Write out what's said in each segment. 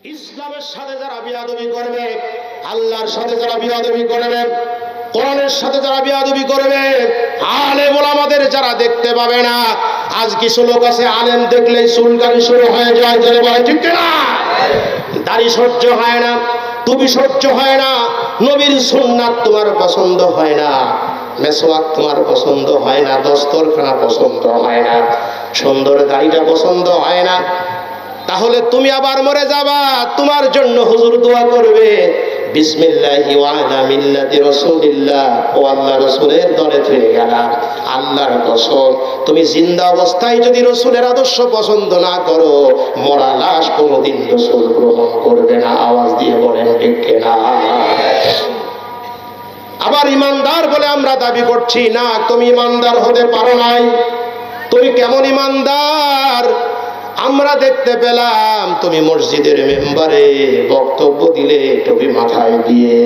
ইসলামের সাথে যারা বিয়াদবি করবে, আল্লাহর সাথে যারা বিয়াদবি করবে, কোরআনের সাথে যারা বিয়াদবি করবে, আলেম ওলামাদের যারা দেখতে পাবে না। আজ কিছু লোক আছে আলেম দেখলেই চুলকানি শুরু হয়ে যায়, যারা বলে ঠিক না, দাড়ি সহ্য হয় না, টুপি সহ্য হয় না, নবীর সুন্নাত তোমার পছন্দ হয় না, মেসওয়াক তোমার পছন্দ হয় না, দস্তরখানা পছন্দ হয় না, সুন্দর দাড়িটা পছন্দ হয় না, তাহলে তুমি আবার মরে যাবা। তোমার জন্য হুজুর দোয়া করবে, বিসমিল্লাহি ওয়া আলা মিল্লাতি রাসূলিল্লাহ, ও আল্লাহর রাসূলের দলে থেকে গেলা। আল্লাহর কসম, তুমি জিন্দা অবস্থায় যদি রাসূলের আদর্শ পছন্দ না করো, মরা লাশ কোনোদিন রাসূল গ্রহণ করবে না। আওয়াজ দিয়ে বলেন ঠিক কিনা? আবার ইমানদার বলে আমরা দাবি করছি না, তুমি ইমানদার হতে পারো নাই। তুমি কেমন ইমানদার? আমরা দেখতে পেলাম তুমি মসজিদের মেম্বারে বক্তব্য দিলে টুপি মাথায় দিয়ে,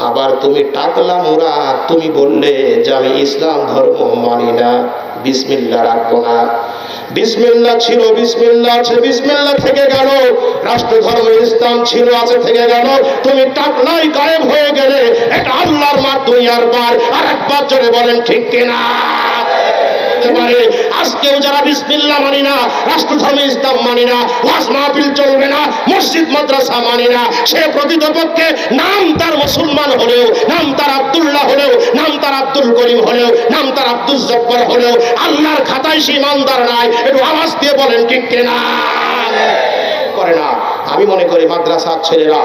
আবার তুমি টাকলা মোড়া, তুমি বললে যে আমি ইসলাম ধর্ম মানি না, বিসমিল্লাহ রাখবো না। বিসমিল্লাহ ছিল, বিসমিল্লাহ আছে, বিসমিল্লাহ থেকে গেল। রাষ্ট্র ধর্ম ইসলাম ছিল, আছে, থেকে গেল। তুমি টাকলাই গায়েব হয়ে গেলে। এটা আল্লাহর মার, দুনিয়ার বার। আর একবার জোরে বলেন ঠিক কিনা? আজকেও যারা বিসমিল্লাহ মানি না, রাষ্ট্র ধর্ম ইসলাম মানি না, ওয়াজ মাহফিল চলবে না, মসজিদ মাদ্রাসা মানি না, সে প্রকৃতপক্ষে নাম তার মুসলমান হলেও, নাম তার আব্দুল্লাহ হলেও, নাম তার আব্দুল করিম হলেও, নাম তার আব্দুল জব্বার হলেও আল্লাহর খাতায় সে ইমানদার নাই। একটু আওয়াজ দিয়ে বলেন ঠিক কিনা? করে না। আমি মনে করি মাদ্রাসার ছেলেরা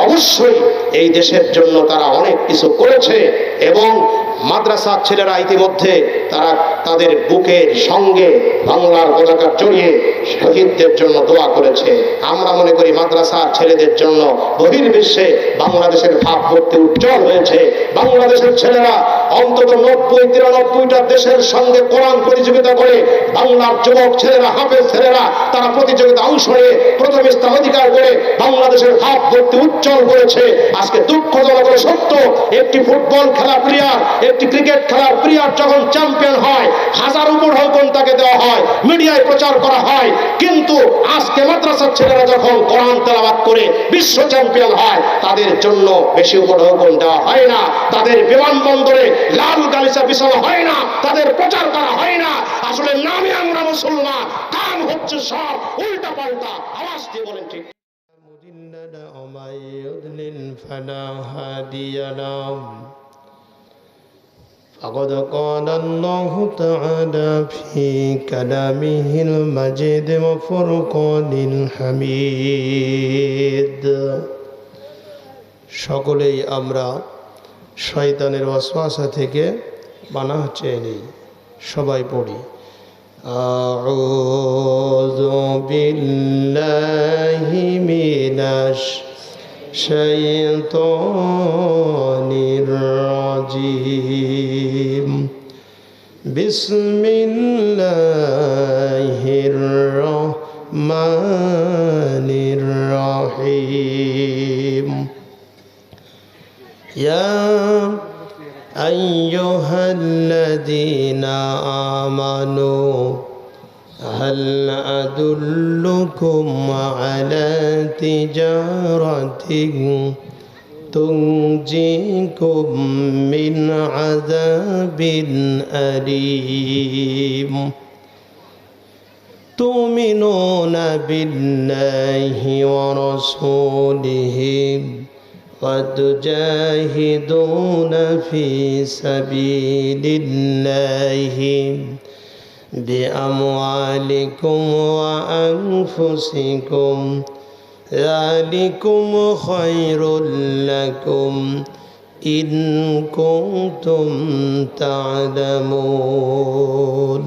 অবশ্যই এই দেশের জন্য তারা অনেক কিছু করেছে, এবং মাদ্রাসার ছেলেরা ইতিমধ্যে তারা তাদের বুকের সঙ্গে বাংলার পতাকা জড়িয়ে শহীদদের জন্য দোয়া করেছে। আমরা মনে করি মাদ্রাসার ছেলেদের জন্য বহির্বিশ্বে বাংলাদেশের ভাবমূর্তি উজ্জ্বল হয়েছে। বাংলাদেশের ছেলেরা অন্তত 90-93টা দেশের সঙ্গে কোরআন প্রতিযোগিতা করে বাংলার যুবক ছেলেরা, হাফেজ ছেলেরা, তারা প্রতিযোগিতা অংশ নিয়ে প্রথম স্থান অধিকার করে বাংলাদেশের ভাবমূর্তি উজ্জ্বল করেছে। আজকে দুঃখজনক সত্য, একটি ফুটবল খেলা প্লেয়ার, একটি ক্রিকেট খেলার প্লেয়ার যখন চ্যাম্পিয়ন হয়, 1000 উপর হৌকন তাকে দেওয়া হয়, মিডিয়ায় প্রচার করা হয়, কিন্তু আজকে মাদ্রাসার ছেলেরা যখন কোরআন তেলাওয়াত করে বিশ্ব চ্যাম্পিয়ন হয়, তাদের জন্য বেশি উপর হৌকন দেওয়া হয় না, তাদের বিমানবন্দরে লাল গালিচা বিছানো হয় না, তাদের প্রচার করা হয় না। আসলে নামে আমরা মুসলমান, কাম হচ্ছে সব উল্টা পাল্টা। আওয়াজ দিয়ে বলেন ঠিক। فقد قال الله تعالى في كلامه المجيد وفرقان الحميد। সকলেই আমরা শয়তানের ওয়াসওয়াসা থেকে পানাহ চেয়ে নিই। সবাই পড়ি, আউযু বিল্লাহি মিনাশ শাইতানির রাজিম, বিসমিল্লাহির রহমানির রহিম। ইয়া আইয়ুহাল্লাযীনা আমানু হাল আদুল্লুকুম আলা তিজারাতিন তুনজিকুম মিন আযাবিন আলীম তুমিনুনা বিল্লাহি ওয়া রাসূলিহি ওয়া তুজাহিদুনা ফি সাবিলিল্লাহি বিআমওয়ালিকুম ওয়া আনফুসিকুম যালিকুম খায়রুল লাকুম ইন কুনতুম তা'লামুন।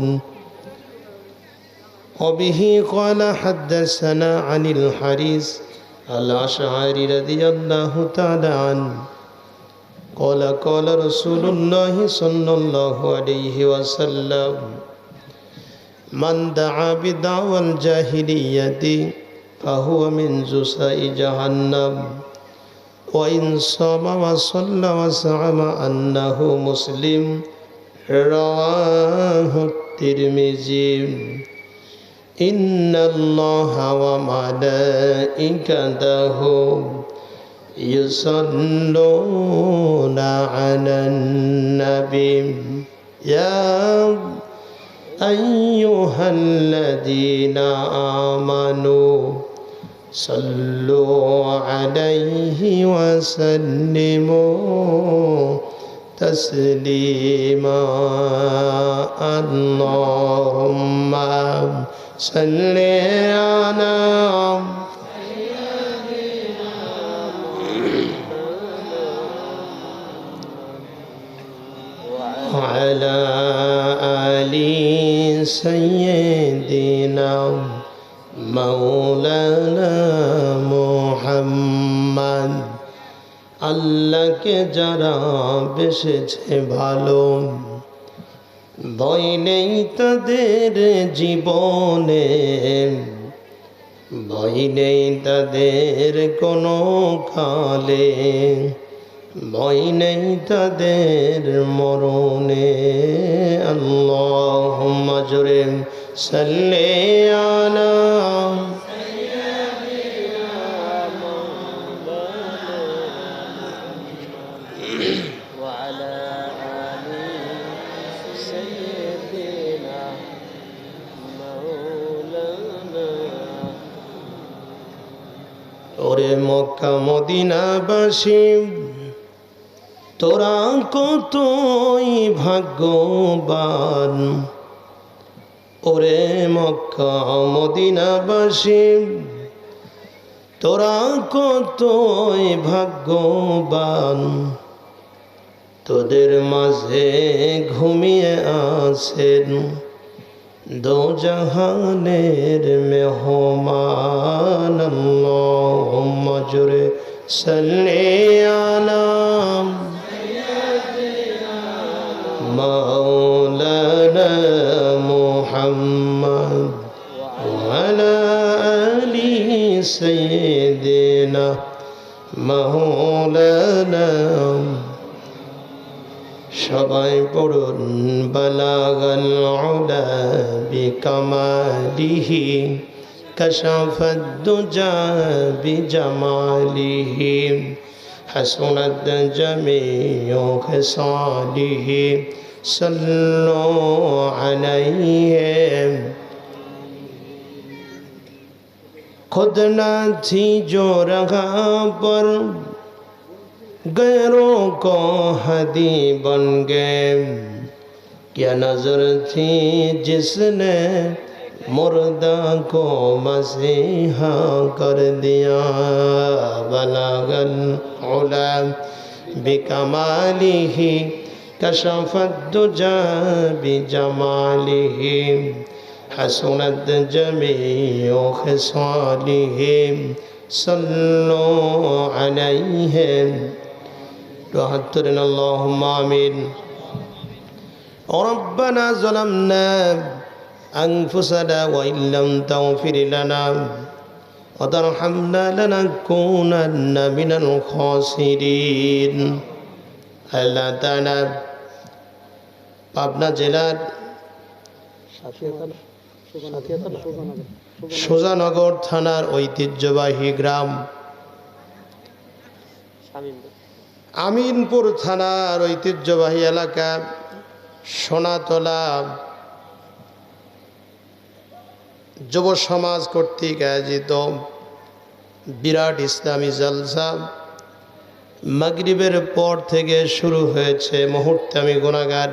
وبه قال حدثنا عن الحارث الأشعري رضي الله تعالى عنه قال قال رسول الله صلى الله عليه وسلم من دعا بدعوى الجاهلية فهو من جزاء جهنم وإن صام وصلى وزعم أنه مسلم رواه الترمذي। ইন্নাল্লাহা ওয়া মালাইকাতাহু ইউসাল্লুনা আলান নবী ইয়া আইয়ুহাল্লাযীনা আমানু সাল্লু আলাইহি ওয়া সাল্লিমু تسليما اللهم صل على وعلى آل سيدنا مولانا محمد আল্লাহকে যারা বেসেছে ভালো ভয় নেই তাদের জীবনে, ভয় নেই তাদের কোনো কালে, ভয় নেই তাদের মরণে। আল্লাহুম্মা জোরে সাল্লি আলা ওরে মক্কা মদিনাবাসী তোরা কতই ভাগ্যবান, ওরে মক্কা মদিনাবাসী তোরা কতই ভাগ্যবান, তোদের মাঝে ঘুমিয়ে আছেন দোজাহানের মেহমান। আল্লাহুম্মা জোরে সাল্লি আলা মাওলানা মুহাম্মদ ওয়া আলা আলি সাইয়্যিদিনা মাওলানা। সবাই পড়ুন বালাগাল উলা বিকামালিহি কাশাফাদ দুজা বিজামালিহি হাসুনাত জামিউ খিসালিহি সাল্লু আলাইহি। खुद ना थी जो रहा पर गैरों को हदी बन गए, क्या नजर थी जिसने मुर्दा को मसीहा कर दिया। बलागल उला बिकमालिही कशफत दुजा बिजमालिही हसनत जमीउ खिसालिही सल्लु अलैहि। तुहत्तरन अल्लाहुम्मा आमीन। रब्बना ज़लमना अनफुसना व इन लम तगफिर लना व तरहमना लनकुनन्ना मिनल खासिरीन। আল্লাহ তাআলা পাবনা জেলার সুজানগর থানার ঐতিহ্যবাহী গ্রাম আমিনপুর থানার ঐতিহ্যবাহী এলাকা সোনাতলা যুব সমাজ কর্তৃক আয়োজিত বিরাট ইসলামী জলসা মাগরিবের পর থেকে শুরু হয়েছে। মুহূর্তে আমি গুনাহগার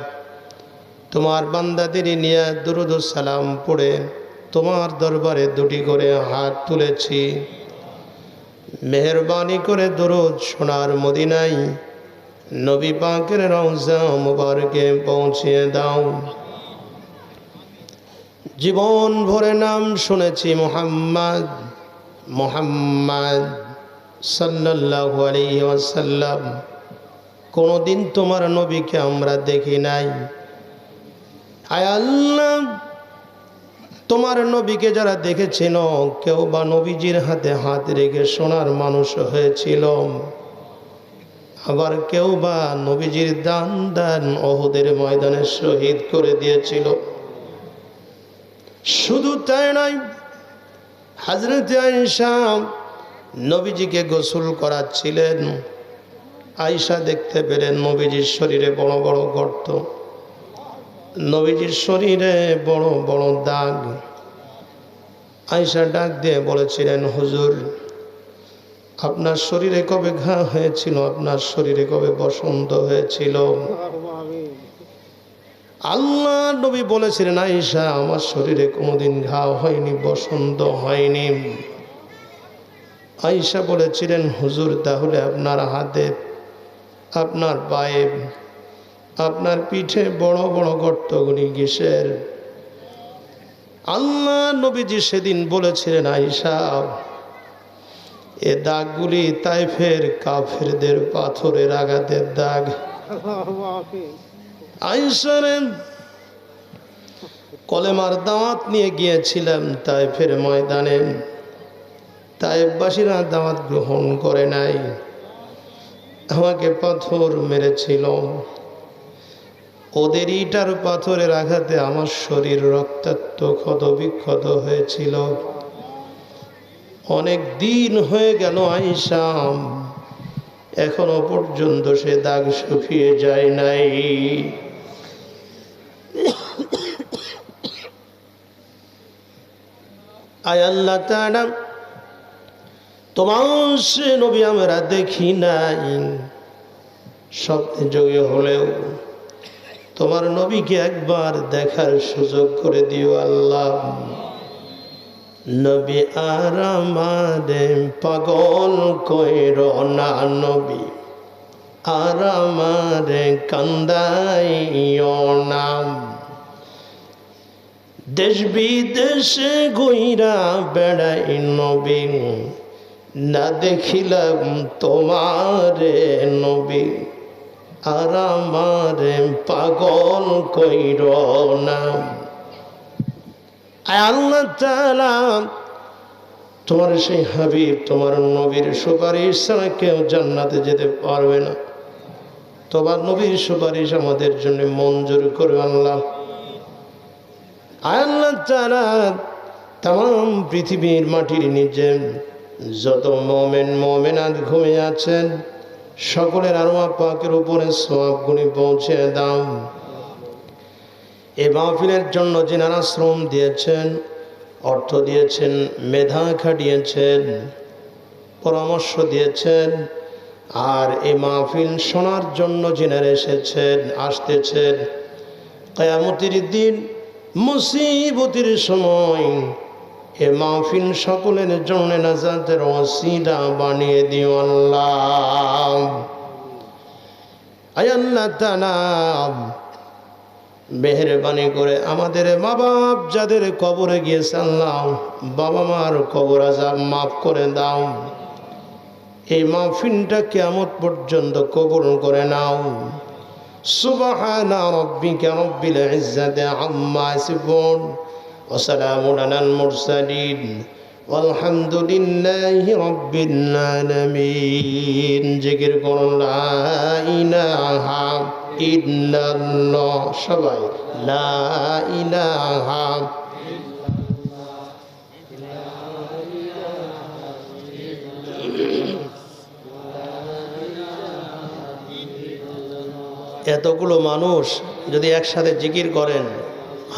তোমার বান্দাদের নিয়ে দুরূদ ও সালাম পড়ে তোমার দরবারে দুটি করে হাত তুলেছি। মেহেরবানি করে দরুদ সোনার মদিনায় নবী পাকের রওজা মুবারকে পৌঁছিয়ে দাও। জীবন ভরে নাম শুনেছি মুহাম্মদ মুহাম্মদ সাল্লাল্লাহু আলাইহি ওয়াসাল্লাম। কোনদিন তোমার নবীকে আমরা দেখি নাই। আয় আল্লাহ, তোমার নবীকে যারা দেখেছিল কেউ বা নবীজির হাতে হাত রেখে সোনার মানুষ হয়েছিল, আবার কেউ বা নবীজির দান দান ওহুদের ময়দানে শহীদ করে দিয়েছিল। শুধু তাই নয়, হযরত আয়েশা নবীজিকে গোসল করাচ্ছিলেন। আয়েশা দেখতে পেলেন নবীজির শরীরে বড় বড় গর্ত, নবীজির শরীরে বড় বড় দাগ। আয়েশা ডাক দিয়ে বলেছিলেন, হুজুর, আপনার শরীরে কবে ঘা হয়েছিল? আপনার শরীরে কবে বসন্ত হয়েছিল? আল্লাহ নবী বলেছিলেন, আয়েশা, আমার শরীরে কোনোদিন ঘা হয়নি, বসন্ত হয়নি। আয়েশা বলেছিলেন, হুজুর, তাহলে আপনার হাতে, আপনার পায়ে, আপনার পিঠে বড় বড় গর্তগুলি কিসের? আল্লাহ নবীজি সেদিন বলেছিলেন, আয়েশা, এ দাগগুলি তাইফের কাফেরদের পাথরের আঘাতের দাগ। আয়েশার কলেমার দাওয়াত নিয়ে গিয়েছিলাম তাইফের ময়দানে, তাইফবাসীরা দাওয়াত গ্রহণ করে নাই, আমাকে পাথর মেরেছিল। ওদের ইটার পাথরের আঘাতে আমার শরীর রক্তাক্ত ক্ষত বিক্ষত হয়েছিল। অনেক দিন হয়ে গেল আয়েশা, এখনো পর্যন্ত সে দাগ শুকিয়ে যায় নাই। আয় আল্লাহ তাআলা, তোমার সে নবী আমরা দেখি নাই, স্বপ্নে যোগে হলেও তোমার নবীকে একবার দেখার সুযোগ করে দিও আল্লাহ। নবী আর আমারে পাগল কইর না, নবী আর আমারে কান্দাইও না। দেশ বিদেশে ঘুইরা বেড়াই নবী, না দেখিলাম তোমারে নবী, আর আমারে পাগল কইর না। আল্লাহ তাআলা, তোমার সেই হাবিব, তোমার নবীর সুপারিশ ছাড়া কেউ জান্নাতে যেতে পারবে না। তোমার নবীর সুপারিশ আমাদের জন্য মঞ্জুর করবে আল্লাহ। আল্লাহ তাআলা তাম পৃথিবীর মাটির নিচে যত মুমিন মুমিনাত ঘুমিয়ে আছেন, সকলের আরওয়াহ পাকের উপরে সওয়াবগুলি পৌঁছে দাও। এই মাহফিলের জন্য যিনারা শ্রম দিয়েছেন, অর্থ দিয়েছেন, মেধা খাটিয়েছেন, পরামর্শ দিয়েছেন, আর এই মাহফিল শোনার জন্য যিনারা এসেছেন, আসতেছেন, কিয়ামতের দিন মুসিবতের সময় এ মাহফিল সকলের জন্য নাজাতের ওসিলা বানিয়ে দিও আল্লাহ। আয় আল্লাহ তাআলা, মেহেরবানি করে আমাদের মা বাপ যাদের কবরে গিয়েছে আল্লাহ, বাবা মার কবর আযাব মাফ করে দাও। এই মাহফিলটা কিয়ামত পর্যন্ত কবুল করে নাও। সুবহানা রাব্বিকা রাব্বিল ইজ্জাতি আম্মা ইয়াসিফুন ওয়া সালামুন আলাল মুরসালিন walhamdulillahi rabbil alamin। জিকির করুন লা ইলাহা ইল্লাল্লাহ, সবাই লা ইলাহা এতগুলো মানুষ যদি একসাথে জিকির করেন,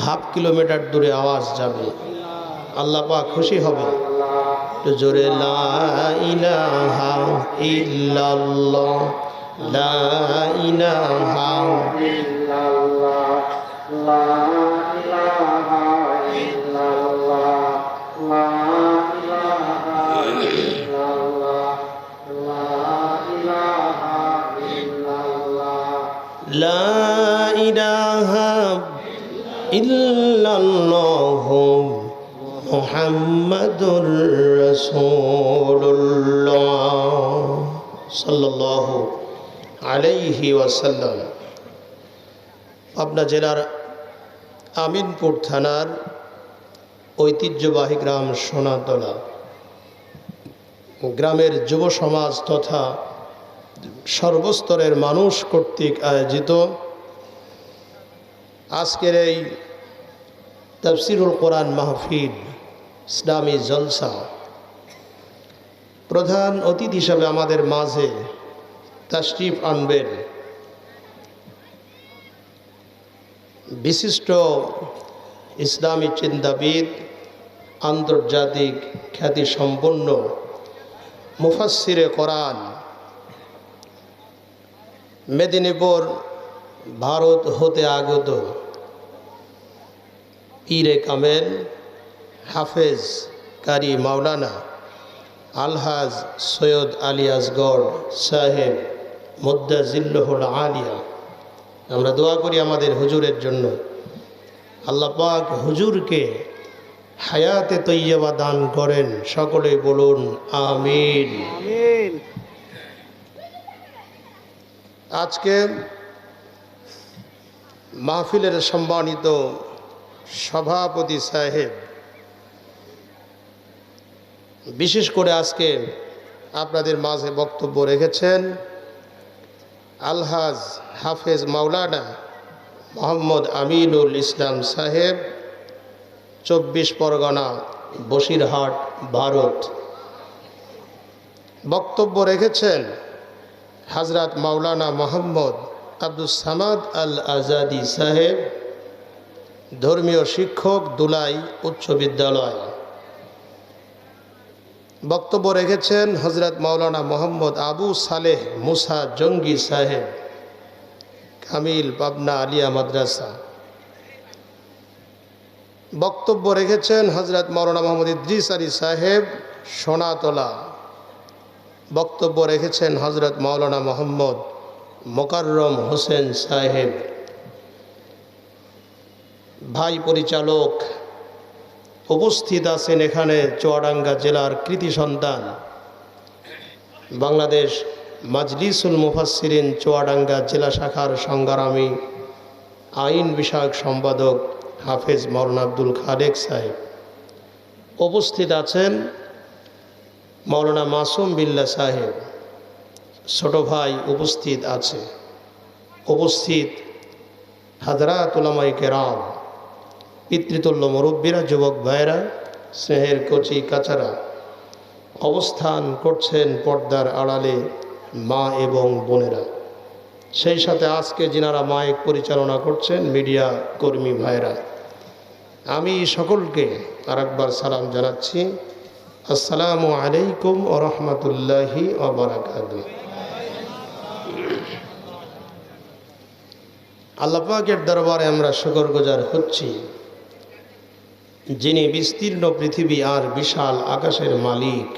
হাফ কিলোমিটার দূরে আওয়াজ যাবে, আল্লাহ পাক খুশি হবে। তো জোরে লা ইলাহা ইল্লাল্লাহ, লা ইলাহা ইল্লাল্লাহ, লা ইলাহা ইল্লাল্লাহ, লা ইলাহা ইল্লাল্লাহ, লা ইলাহা ইল্লাল্লাহ, লা ইলাহা ইল্লাল্লাহু মুহাম্মাদুর রাসূলুল্লাহ সাল্লাল্লাহু আলাইহি ওয়াসাল্লাম। পাবনা জেলার আমিনপুর থানার ঐতিহ্যবাহী গ্রাম সোনাতলা গ্রামের যুব সমাজ তথা সর্বস্তরের মানুষ কর্তৃক আয়োজিত আজকের এই তাফসিরুল কোরআন মাহফিল ইসলামী জলসা। প্রধান অতিথি হিসাবে আমাদের মাঝে তাশরিফ আনবেন বিশিষ্ট ইসলামী চিন্তাবিদ, আন্তর্জাতিক খ্যাতিসম্পন্ন মুফাসসিরে কোরআন, মেদিনীপুর ভারত হতে আগত পীরে কামেল হাফেজ কারি মাওলানা আলহাজ সৈয়দ আলী আসগর সাহেব মুদ্দাজিল্লাহুল আলিয়া। আমরা দোয়া করি আমাদের হুজুরের জন্য, আল্লাহ পাক হুজুরকে হায়াতে তৈয়বা দান করেন। সকলে বলুন আমিন। আজকে মাহফিলের সম্মানিত সভাপতি সাহেব, বিশেষ করে আজকে আপনাদের মাঝে বক্তব্য রেখেছেন আলহাজ হাফেজ মাওলানা মোহাম্মদ আমিনুল ইসলাম সাহেব, 24 পরগনা, বসিরহাট, ভারত। বক্তব্য রেখেছেন হযরত মাওলানা মোহাম্মদ আব্দুস সামাদ আল আজাদি সাহেব, ধর্মীয় শিক্ষক, দুলাই উচ্চ বিদ্যালয়। বক্তব্য রেখেছেন হযরত মাওলানা মোহাম্মদ আবু সালেহ মুসা জঙ্গি সাহেব, কামিল পাবনা আলিয়া মাদ্রাসা। বক্তব্য রেখেছেন হযরত মাওলানা মোহাম্মদ ইদ্রিস আলী সাহেব, সোনাতলা। বক্তব্য রেখেছেন হযরত মাওলানা মোহাম্মদ মোকাররম হোসেন সাহেব। ভাই পরিচালক উপস্থিত আছেন এখানে চুয়াডাঙ্গা জেলার কৃতি সন্তান, বাংলাদেশ মাজলিসুল মুফাসসিরিন চুয়াডাঙ্গা জেলা শাখার সংগ্রামী আইন বিষয়ক সম্পাদক হাফেজ মাওলানা আব্দুল খালেক সাহেব। উপস্থিত আছেন মাওলানা মাসুম বিল্লাহ সাহেব, ছোট ভাই উপস্থিত আছে। উপস্থিত হাজরাত উলামায়ে কেরাম, পিতৃতুল্য মুরব্বীরা, যুবক ভাইরা, স্নেহের কচি কাচারা, অবস্থান করছেন পর্দার আড়ালে মা এবং বোনেরা। সেই সাথে আজকে যিনারা মাইক পরিচালনা করছেন মিডিয়া কর্মী ভাইরা, আমি সকলকে আরেকবার সালাম জানাচ্ছি। আসসালামু আলাইকুম ওয়া রাহমাতুল্লাহি ওয়া বারাকাতুহু। আল্লাহ পাকের দরবারে আমরা শুকরগুজার হচ্ছি, যিনি বিস্তীর্ণ পৃথিবী আর বিশাল আকাশের মালিক,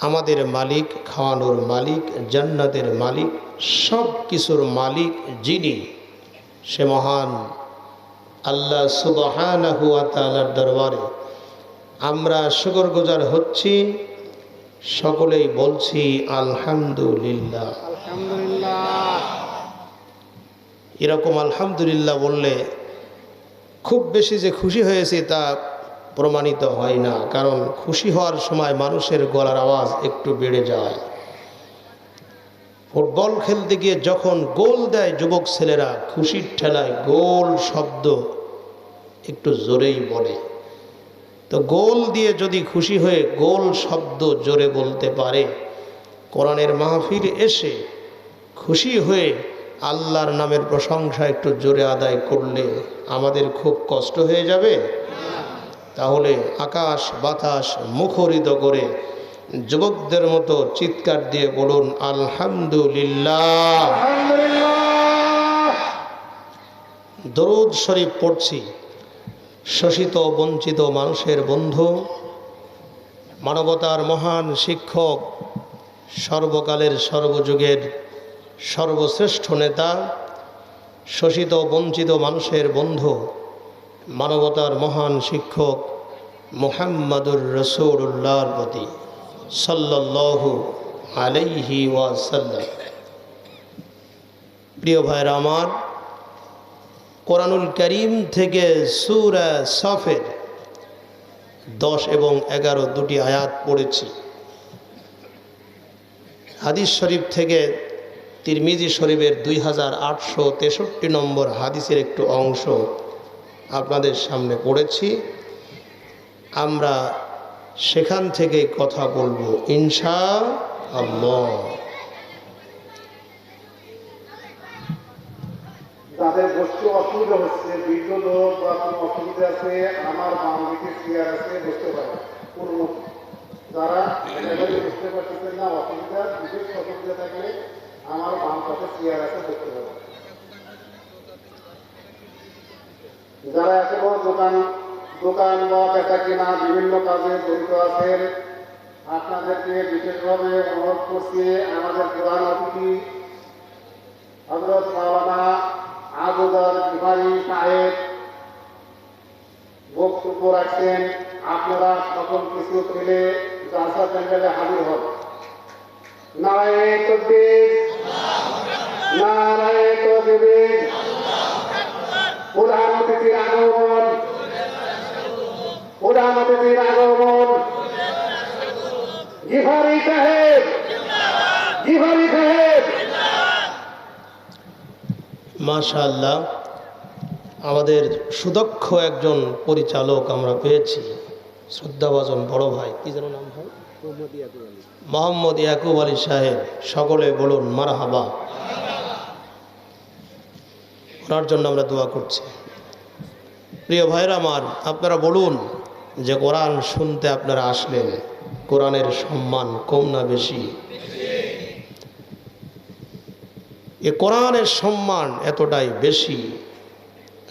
আমাদের মালিক, খাওয়ানোর মালিক, জান্নাতের মালিক, সব কিছুর মালিক যিনি, সে মহান আল্লাহ সুবহানাহু ওয়া তাআলার দরবারে আমরা শুকরগুজার হচ্ছি। সকলেই বলছি আলহামদুলিল্লাহ। এরকম আলহামদুলিল্লাহ বললে খুব বেশি যে খুশি হয়েছে তা প্রমাণিত হয় না, কারণ খুশি হওয়ার সময় মানুষের গলার আওয়াজ একটু বেড়ে যায়। ফুটবল খেলতে গিয়ে যখন গোল দেয় যুবক ছেলেরা, খুশির ঠেলায় গোল শব্দ একটু জোরেই বলে। তো গোল দিয়ে যদি খুশি হয়ে গোল শব্দ জোরে বলতে পারে, কোরআনের মাহফিল এসে খুশি হয়ে আল্লাহর নামের প্রশংসা একটু জোরে আদায় করলে আমাদের খুব কষ্ট হয়ে যাবে? তাহলে আকাশ বাতাস মুখরিত করে যুবকদের মতো চিৎকার দিয়ে বলুন আলহামদুলিল্লাহ। দরুদ শরীফ পড়ছি। শোষিত বঞ্চিত মানুষের বন্ধু, মানবতার মহান শিক্ষক, সর্বকালের সর্বযুগের সর্বশ্রেষ্ঠ নেতা, শোষিত বঞ্চিত মানুষের বন্ধু, মানবতার মহান শিক্ষক মুহাম্মাদুর রাসূলুল্লাহর প্রতি সাল্লাল্লাহু আলাইহি ওয়াসাল্লাম। প্রিয় ভাইরা আমার, কোরআনুল কারীম থেকে সূরা সফের 10 এবং 11 দুটি আয়াত পড়েছি। হাদিস শরীফ থেকে তিরমিজি শরীফের 2863 নম্বর হাদিসের একটু অংশ আপনাদের সামনে পড়েছি, আমরা সেখান থেকে কথা বলবো ইনশাআল্লাহ। যাদের বসতে অসুবিধা হচ্ছে, বৃদ্ধ লোক বা কোনো অসুবিধা আছে, আমার বাম দিকে চেয়ার আছে, বসতে পারে। যারা একেবারে বুঝতে পারতেছেন না, অসুবিধা বিশেষ অসুবিধা থাকলে আমার বাম পাশে চেয়ার আছে, বসতে পারে। যারা এখনো দোকান বা বেচা কেনা বিভিন্ন কাজে জড়িত আছেন, আপনাদেরকে বিশেষভাবে অনুরোধ করছি, আমাদের প্রধান অতিথি হযরত মাওলানা আবুদার বিহারী সাহেব বক্তব্য রাখছেন। আপনারা সকল কিছু পেলে জালসা প্যান্ডেলে হাজির হন। নারায়ে তাকবীর, নারায়ে তাকবীর। প্রধান অতিথির আগমন, প্রধান অতিথির আগমন। বিহারী সাহেব, বিহারী সাহেব। মাশাআল্লাহ, আমাদের সুদক্ষ একজন পরিচালক আমরা পেয়েছি, শ্রদ্ধাভাজন বড় ভাই, কি যেন নাম ভাই? মোহাম্মদ ইয়াকুব আলী সাহেব। সকলে বলুন মারহাবা। ওনার জন্য আমরা দোয়া করছি। প্রিয় ভাইরা আমার, আপনারা বলুন যে কোরআন শুনতে আপনারা আসলেন, কোরআনের সম্মান কম না বেশি? এ কোরআনের সম্মান এতটাই বেশি,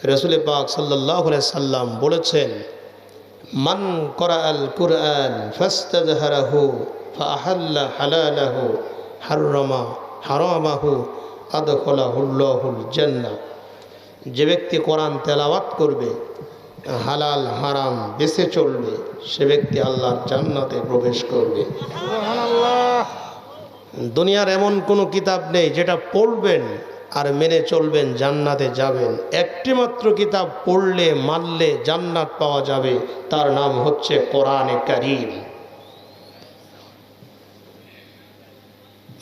রাসূল পাক সাল্লাল্লাহু আলাইহি সাল্লাম বলেছেন, মান ক্বরাআল কুরআন ফাস্তাযহারাহু ফাআহাল্লা হালালাহু হাররামা হারামাহু আদখালাহুল্লাহুল জান্নাহ। যে ব্যক্তি কোরআন তেলাওয়াত করবে, হালাল হারাম বেঁচে চলবে, সে ব্যক্তি আল্লাহর জান্নাতে প্রবেশ করবে। সুবহানাল্লাহ। দুনিয়ার এমন কোনো কিতাব নেই যেটা পড়বেন আর মেনে চলবেন জান্নাতে যাবেন। একটি মাত্র কিতাব পড়লে মানলে জান্নাত পাওয়া যাবে, তার নাম হচ্ছে কোরআনে কারীম।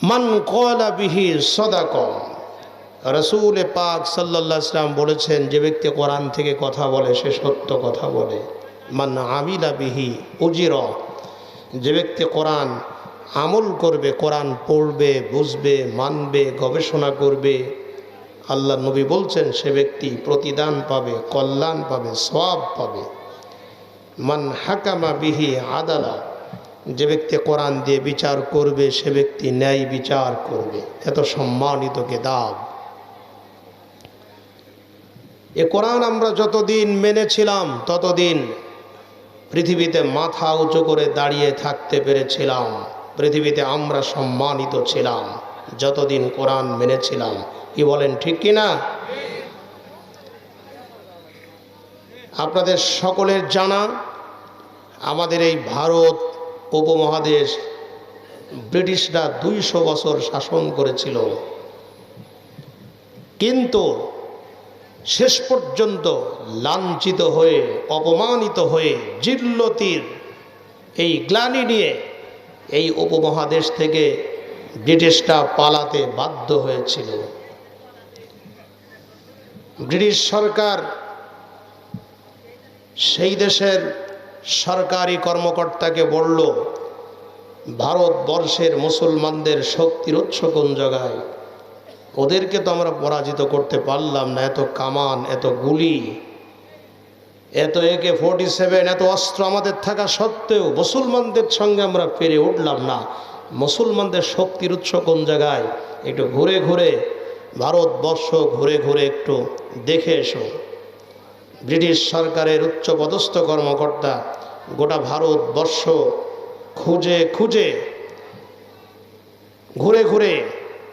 মান ক্বালা বিহি সাদাকা। রাসূল পাক সাল্লাল্লাহু আলাইহি ওয়াসাল্লাম বলেছেন, যে ব্যক্তি কোরআন থেকে কথা বলে সে সত্য কথা বলে। মান আমিলা বিহি উজিরা। যে ব্যক্তি কোরআন আমল করবে, কোরআন পড়বে, বুঝবে, মানবে, গবেষণা করবে, আল্লাহ নবী বলছেন সে ব্যক্তি প্রতিদান পাবে, কল্যাণ পাবে, সওয়াব পাবে। মান হাকামা বিহি আদালা। যে ব্যক্তি কোরআন দিয়ে বিচার করবে সে ব্যক্তি ন্যায় বিচার করবে। এত সম্মানিত কিতাব। এ কোরআন আমরা যতদিন মেনেছিলাম ততদিন পৃথিবীতে মাথা উঁচু করে দাঁড়িয়ে থাকতে পেরেছিলাম, পৃথিবীতে আমরা সম্মানিত ছিলাম যতদিন কোরআন মেনেছিলাম। কি বলেন, ঠিক কিনা? আপনাদের সকলের জানা, আমাদের এই ভারত উপমহাদেশ ব্রিটিশরা 200 বছর শাসন করেছিল, কিন্তু শেষ পর্যন্ত লাঞ্ছিত হয়ে, অপমানিত হয়ে, জিল্লতির এই গ্লানি নিয়ে এই উপমহাদেশ থেকে ব্রিটিশরা পালাতে বাধ্য হয়েছিল। ব্রিটিশ সরকার সেই দেশের সরকারি কর্মকর্তাকে বলল, ভারতবর্ষের মুসলমানদের শক্তির উৎস কোন জায়গায়? ওদেরকে তো আমরা পরাজিত করতে পারলাম না, এত কামান, এত গুলি, এত AK-47, এত অস্ত্র আমাদের থাকা সত্ত্বেও মুসলমানদের সঙ্গে আমরা পেরে উঠলাম না। মুসলমানদের শক্তির উৎস কোন জায়গায়? একটু ঘুরে ঘুরে ভারতবর্ষ ঘুরে ঘুরে একটু দেখে এসো। ব্রিটিশ সরকারের উচ্চপদস্থ কর্মকর্তা গোটা ভারতবর্ষ খুঁজে খুঁজে ঘুরে ঘুরে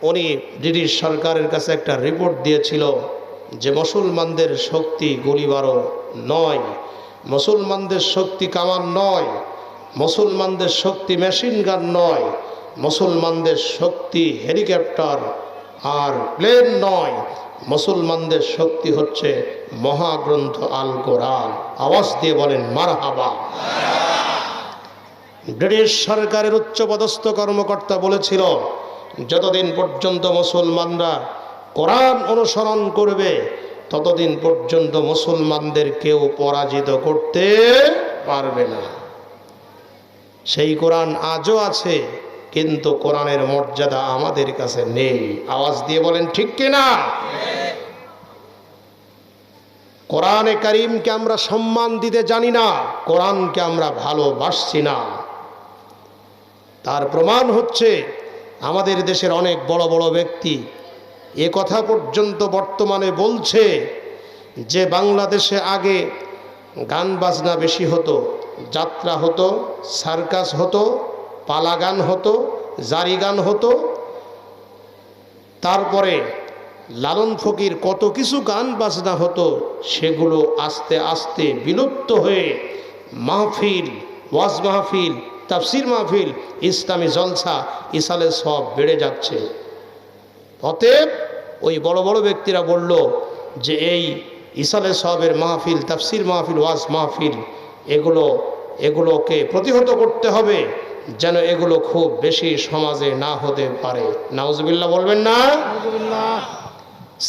উনি ব্রিটিশ সরকারের কাছে একটা রিপোর্ট দিয়েছিল যে মুসলমানদের শক্তি গুলিবারও নয়, মুসলমানদের শক্তি কামান নয়, মুসলমানদের শক্তি মেশিন গান নয়, মুসলমানদের শক্তি হেলিকপ্টার আর প্লেন নয়, মুসলমানদের শক্তি হচ্ছে মহাগ্রন্থ আল কোরআন। আওয়াজ দিয়ে বলেন মারহাবা। ব্রিটিশ সরকারের উচ্চপদস্থ কর্মকর্তা বলেছিল, যতদিন পর্যন্ত মুসলমানরা কোরআন অনুসরণ করবে, ততদিন পর্যন্ত মুসলমানদের কেউ পরাজিত করতে পারবে না। সেই কোরআন আজও আছে, কিন্তু কোরআনের মর্যাদা আমাদের কাছে নেই। আওয়াজ দিয়ে বলেন ঠিক কিনা? কোরআনে কারীমকে আমরা সম্মান দিতে জানি না, কোরআনকে আমরা ভালোবাসছি না। তার প্রমাণ হচ্ছে আমাদের দেশের অনেক বড় বড় ব্যক্তি এ কথা পর্যন্ত বর্তমানে বলছে যে বাংলাদেশে আগে গান বাজনা বেশি হতো, যাত্রা হতো, সার্কাস হতো, পালা গান হতো, জারি গান হতো, তারপরে লালন ফকির কত কিছু গান বাজনা হতো, সেগুলো আস্তে আস্তে বিলুপ্ত হয়ে মাহফিল, ওয়াজ মাহফিল, তাফসির মাহফিল, ইসলামী জলসা, ইসালে সব বেড়ে যাচ্ছে। অতএব ওই বড় বড় ব্যক্তিরা বলল যে এই ইসালে সবের মাহফিল, তাফসির মাহফিল, ওয়াজ মাহফিল এগুলোকে প্রতিহত করতে হবে, যেন এগুলো খুব বেশি সমাজে না হতে পারে। নাউজুবিল্লাহ বলবেন না?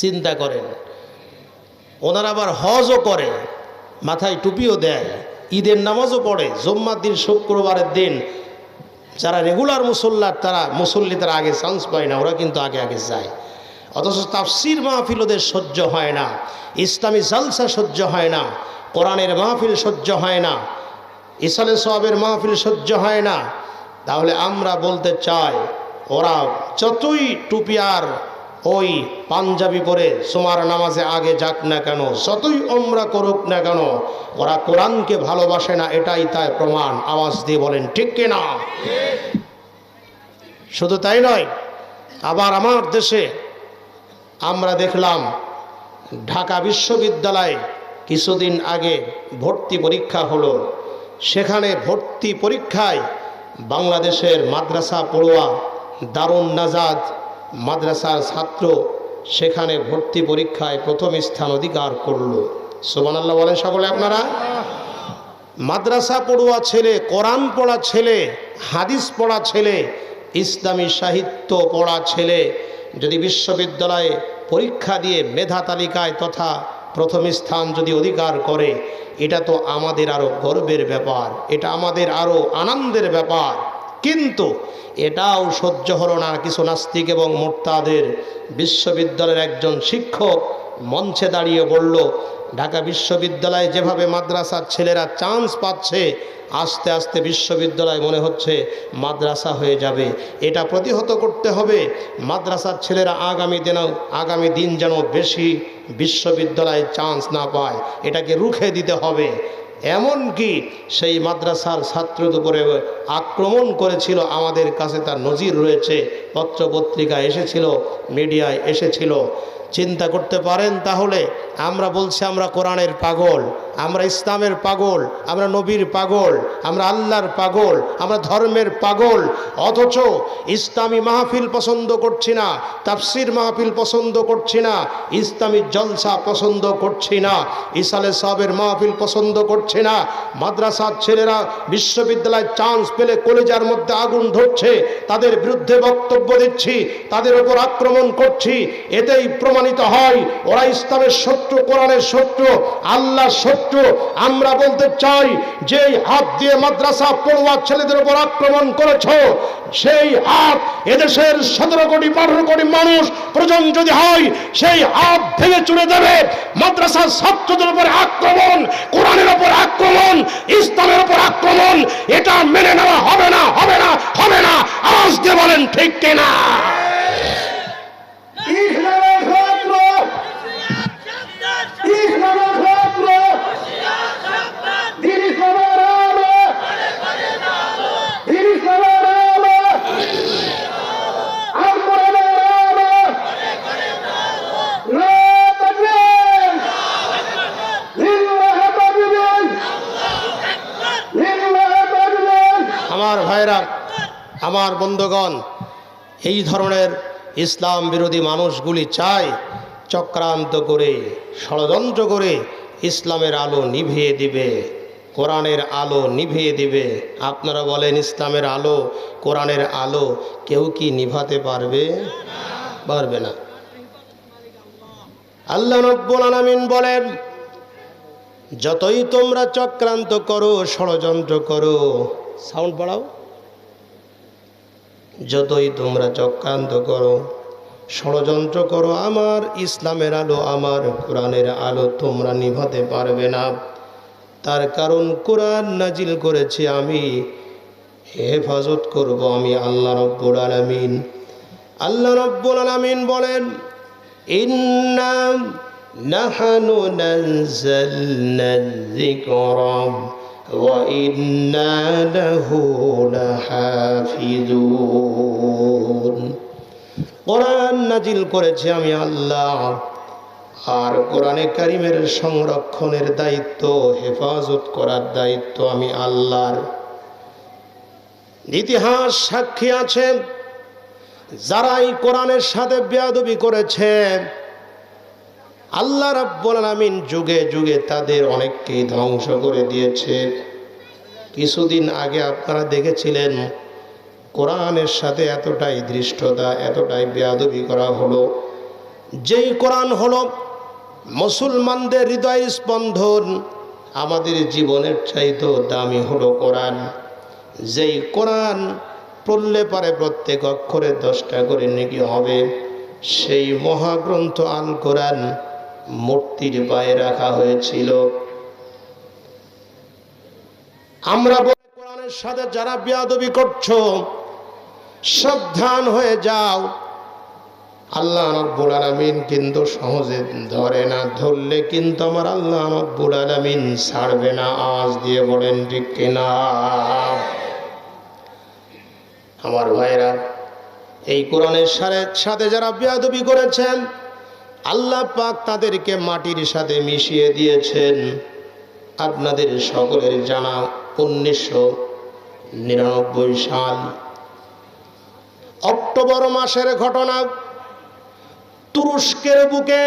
চিন্তা করেন, ওনারা আবার হজও করে, মাথায় টুপিও দেয়, ঈদের নামাজও পড়ে, জুম্মার দিন, শুক্রবারের দিন যারা রেগুলার মুসল্লি তারা আগে চান্স পায় না, ওরা কিন্তু আগে আগে যায়। অথচ তাফসির মাহফিল ওদের সহ্য হয় না, ইসলামী জালসা সহ্য হয় না, কোরআনের মাহফিল সহ্য হয় না, ইসালে সওয়াবের মাহফিল সহ্য হয় না। তাহলে আমরা বলতে চাই, ওরা যতই টুপি আর ওই পাঞ্জাবি পরে জুমার নামাজে আগে যাক না কেন, যতই ওমরা করুক না কেন, ওরা কোরআনকে ভালোবাসে না, এটাই তাই প্রমাণ। আওয়াজ দিয়ে বলেন ঠিক কিনা? শুধু তাই নয়, আবার আমার দেশে আমরা দেখলাম ঢাকা বিশ্ববিদ্যালয়ে কিছুদিন আগে ভর্তি পরীক্ষা হলো। সেখানে ভর্তি পরীক্ষায় বাংলাদেশের মাদ্রাসা পড়ুয়া দারুন নাজাদ মাদ্রাসার ছাত্র সেখানে ভর্তি পরীক্ষায় প্রথম স্থান অধিকার করলো। সুবহানাল্লাহ বলেন সকলে আপনারা। মাদ্রাসা পড়ুয়া ছেলে, কোরআন পড়া ছেলে, হাদিস পড়া ছেলে, ইসলামী সাহিত্য পড়া ছেলে যদি বিশ্ববিদ্যালয়ে পরীক্ষা দিয়ে মেধা তালিকায় তথা প্রথম স্থান যদি অধিকার করে, এটা তো আমাদের আরও গর্বের ব্যাপার, এটা আমাদের আরও আনন্দের ব্যাপার। কিন্তু এটাও সহ্য হলো না কিছু নাস্তিক এবং মোরতাদের। বিশ্ববিদ্যালয়ের একজন শিক্ষক মঞ্চে দাঁড়িয়ে বলল, ঢাকা বিশ্ববিদ্যালয়ে যেভাবে মাদ্রাসার ছেলেরা চান্স পাচ্ছে, আস্তে আস্তে বিশ্ববিদ্যালয় মনে হচ্ছে মাদ্রাসা হয়ে যাবে। এটা প্রতিহত করতে হবে। মাদ্রাসার ছেলেরা আগামী দিন যেন বেশি বিশ্ববিদ্যালয়ে চান্স না পায়, এটাকে রুখে দিতে হবে। এমনকি সেই মাদ্রাসার ছাত্রদের উপরে আক্রমণ করেছিল, আমাদের কাছে তার নজির রয়েছে, পত্রপত্রিকায় এসেছিল, মিডিয়ায় এসেছিল। চিন্তা করতে পারেন তাহলে আমরা বলছি আমরা কোরআনের পাগল, আমরা ইসলামের পাগল, আমরা নবীর পাগল, আমরা আল্লাহর পাগল, আমরা ধর্মের পাগল, অথচ ইসলামী মাহফিল পছন্দ করছি না, তাফসির মাহফিল পছন্দ করছি না, ইসলামী জলসা পছন্দ করছি না, ইসালে সাহেবের মাহফিল পছন্দ করছি না। মাদ্রাসার ছেলেরা বিশ্ববিদ্যালয়ে চান্স পেলে কলেজার মধ্যে আগুন ধরছে, তাদের বিরুদ্ধে বক্তব্য দিচ্ছি, তাদের উপর আক্রমণ করছি। এতেই প্রমাণিত হয় ওরা ইসলামের শত্রু, কোরআনের শত্রু, আল্লাহর শত্রু। আমরা বলতে চাই, যে হাত দিয়ে মাদ্রাসা পড়ুয়া ছেলেদের উপর আক্রমণ করেছ, সেই হাত এদেশের 17 কোটি 18 কোটি মানুষ প্রয়োজন যদি হয় সেই হাত ভেঙে চুড়ে দেবে। মাদ্রাসার ছাত্রদের উপর আক্রমণ, কোরআনের উপর আক্রমণ, ইসলামের উপর আক্রমণ, এটা মেনে নেওয়া হবে না, হবে না, হবে না। আওয়াজ দিয়ে বলেন ঠিক কিনা? আমার ভাইরা, আমার বন্ধুগণ, এই ধরনের ইসলাম বিরোধী মানুষগুলি চায় চক্রান্ত করে, ষড়যন্ত্র করে ইসলামের আলো নিভিয়ে দিবে, কোরআনের আলো নিভিয়ে দিবে। আপনারা বলেন, ইসলামের আলো, কোরআনের আলো কেউ কি নিভাতে পারবে? পারবে না। আল্লাহ রাব্বুল আলামিন বলেন, যতই তোমরা চক্রান্ত করো, ষড়যন্ত্র করো, সাউন্ড বাড়াও, যতই তোমরা চক্রান্ত করো, ষড়যন্ত্র করো, আমার ইসলামের আলো, আমার কোরআনের আলো তোমরা নিভাতে পারবে না। তার কারণ কোরআন নাজিল করেছি আমি, হেফাজত করব আমি আল্লাহ রাব্বুল আলামিন। আল্লাহ রাব্বুল আলামিন বলেন, ইন্না নাহনু নাযালনা যিকরা ওয়া ইন্না লাহু লাহাফিজুন। কোরআন নাজিল করেছি আমি আল্লাহ, আর কোরআনে কারিমের সংরক্ষণের দায়িত্ব, হেফাজত করার দায়িত্ব আমি আল্লাহর। ইতিহাস সাক্ষী আছে, যারাই কোরআনের সাথে বেয়াদবি করেছে আল্লাহ রাব্বুল আলামিন যুগে যুগে তাদের অনেককেই ধ্বংস করে দিয়েছে। কিছুদিন আগে আপনারা দেখেছিলেন কোরআনের সাথে এতটাই ধৃষ্টতা, এতটাই বেয়াদবি করা হলো, যেই কোরআন হলো মুসলমানদের হৃদয়ের স্পন্দন, আমাদের জীবনের চাইতেও দামি হলো কোরআন। যেই কোরআন পড়লে পারে প্রত্যেক অক্ষরে 10টা করে নেকি হবে, সেই মহাগ্রন্থ আল কোরআন মূর্তির পায়ে রাখা হয়েছিল। আমরা বলি কোরআনের সাথে যারা বেয়াদবি করছো সাবধান হয়ে যাও, আল্লাহ রাব্বুল আলামিন কিন্তু সহজে ধরে না, ধরলে কিন্তু আমার আল্লাহ রাব্বুল আলামিন ছাড়বে না। আওয়াজ দিয়ে বলেন ঠিক কিনা? আমার ভাইরা, এই কোরআনের সাথে যারা বেয়াদবি করেছেন আল্লাহ পাক তাদেরকে মাটির সাথে মিশিয়ে দিয়েছেন। আপনাদের সকলের জানা 1999 সাল অক্টোবর মাসের ঘটনা, তুরস্কের বুকে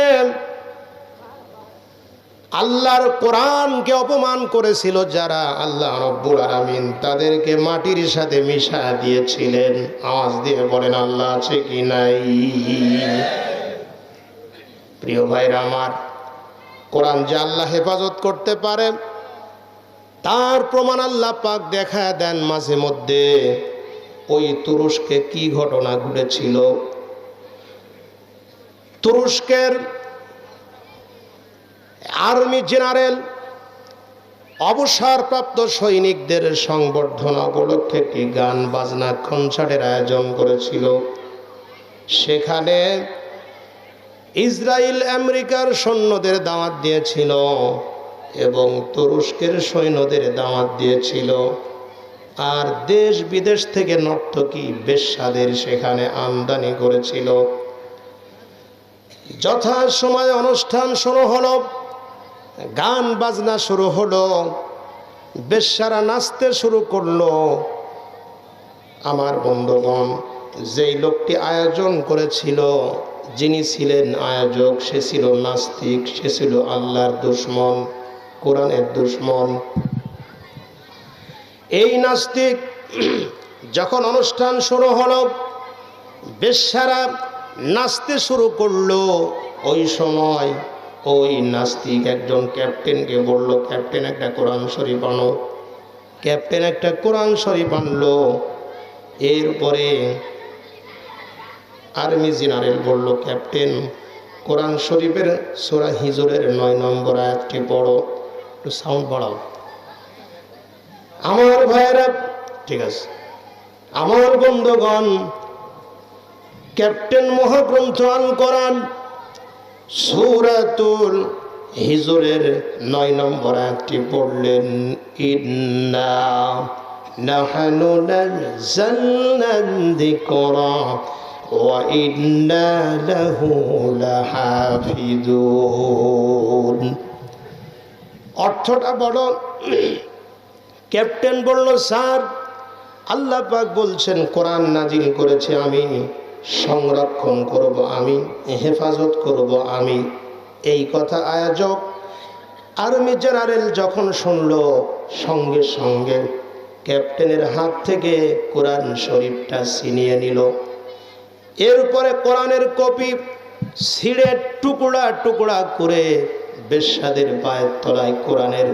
আল্লাহর কোরআনকে অপমান করেছিল যারা, আল্লাহ রাব্বুল আলামিন তাদেরকে মাটির সাথে মিশা দিয়েছিলেন। আওয়াজ দিয়ে বলেন আল্লাহ আছে কি নাই? প্রিয় ভাইরা আমার, কোরআন যে আল্লাহ হেফাজত করতে পারে তার প্রমাণ আল্লাহ পাক দেখায় দেন মাঝে মধ্যে। ওই তুরস্কে কি ঘটনা ঘটেছিল, তুরস্কের আর্মি জেনারেল অবসরপ্রাপ্ত সৈনিকদের সংবর্ধনা উপলক্ষে একটি গান বাজনা কনসার্টের আয়োজন করেছিল। সেখানে ইসরায়েল আমেরিকার সৈন্যদের দাওয়াত দিয়েছিল এবং তুরস্কের সৈন্যদের দাওয়াত দিয়েছিল, আর দেশ বিদেশ থেকে নর্তকী বেশ্যাদের সেখানে আমদানি করেছিল। যথাসময়ে অনুষ্ঠান শুরু হলো, গান বাজনা শুরু হলো, বেশ্যারা নাচতে শুরু করলো। আমার বন্ধুগণ, যেই লোকটি আয়োজন করেছিল, যিনি ছিলেন আয়োজক, সে ছিল নাস্তিক, সে ছিল আল্লাহর দুশমন, কোরআনের দুশমন। এই নাস্তিক যখন অনুষ্ঠান শুরু হলো, বেশ্যারা নাচতে শুরু করলো, ওই সময় ওই নাস্তিক একজন ক্যাপ্টেনকে বলল, ক্যাপ্টেন একটা কোরআন শরীফ আনো। ক্যাপ্টেন একটা কোরআন শরীফ আনলো। এরপরে আর্মি জেনারেল বলল, ক্যাপ্টেন কোরআন শরীফের সূরা হিজরের 9 নম্বর আয়াতটি পড়ো। একটু সাউন্ড বাড়াও। আমার ভাইয়েরা, ঠিক আছে, আমার বন্ধুগণ, ক্যাপ্টেন মহাগ্রন্থ আল কোরআন সূরাতুল হিজরের 9 নম্বর আয়াতটি পড়লেন, ইন্না নাহনু নাযালনা যিকরা ওয়া ইন্না লাহু লাহাফিজুন। অর্থটা বড়। ক্যাপ্টেন বলল, স্যার, আল্লাহ পাক বলছেন কোরআন নাজিল করেছে আমি, সংরক্ষণ করব আমি, হেফাজত করব আমি। এই কথা আয়োজক আর্মি জেনারেল যখন শুনল, সঙ্গে সঙ্গে ক্যাপ্টেনের হাত থেকে কোরআন শরীফটা ছিনিয়ে নিল। এরপরে কোরআনের কপি ছিঁড়ে টুকরা টুকরা করে বেশ্যাদের পায়ের তলায় কোরআনের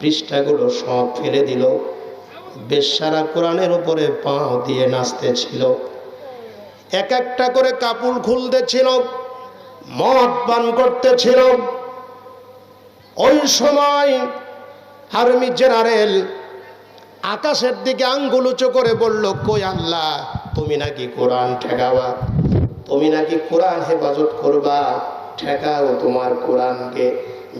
পৃষ্ঠাগুলো সব ফেলে দিল। বেশ্যারা কোরআনের উপরে পা দিয়ে নাচতেছিল, এক একটা করে কাপড় খুলতেছিল, মদ পান করতেছিল। ওই সময় আর্মি জেনারেল আকাশের দিকে আঙ্গুল উঁচু করে বলল, কই আল্লাহ, তুমি নাকি কোরআন ঠেকাবা, তুমি নাকি কোরআন হেফাজত করবা, ঠেকাও তোমার কোরআনকে।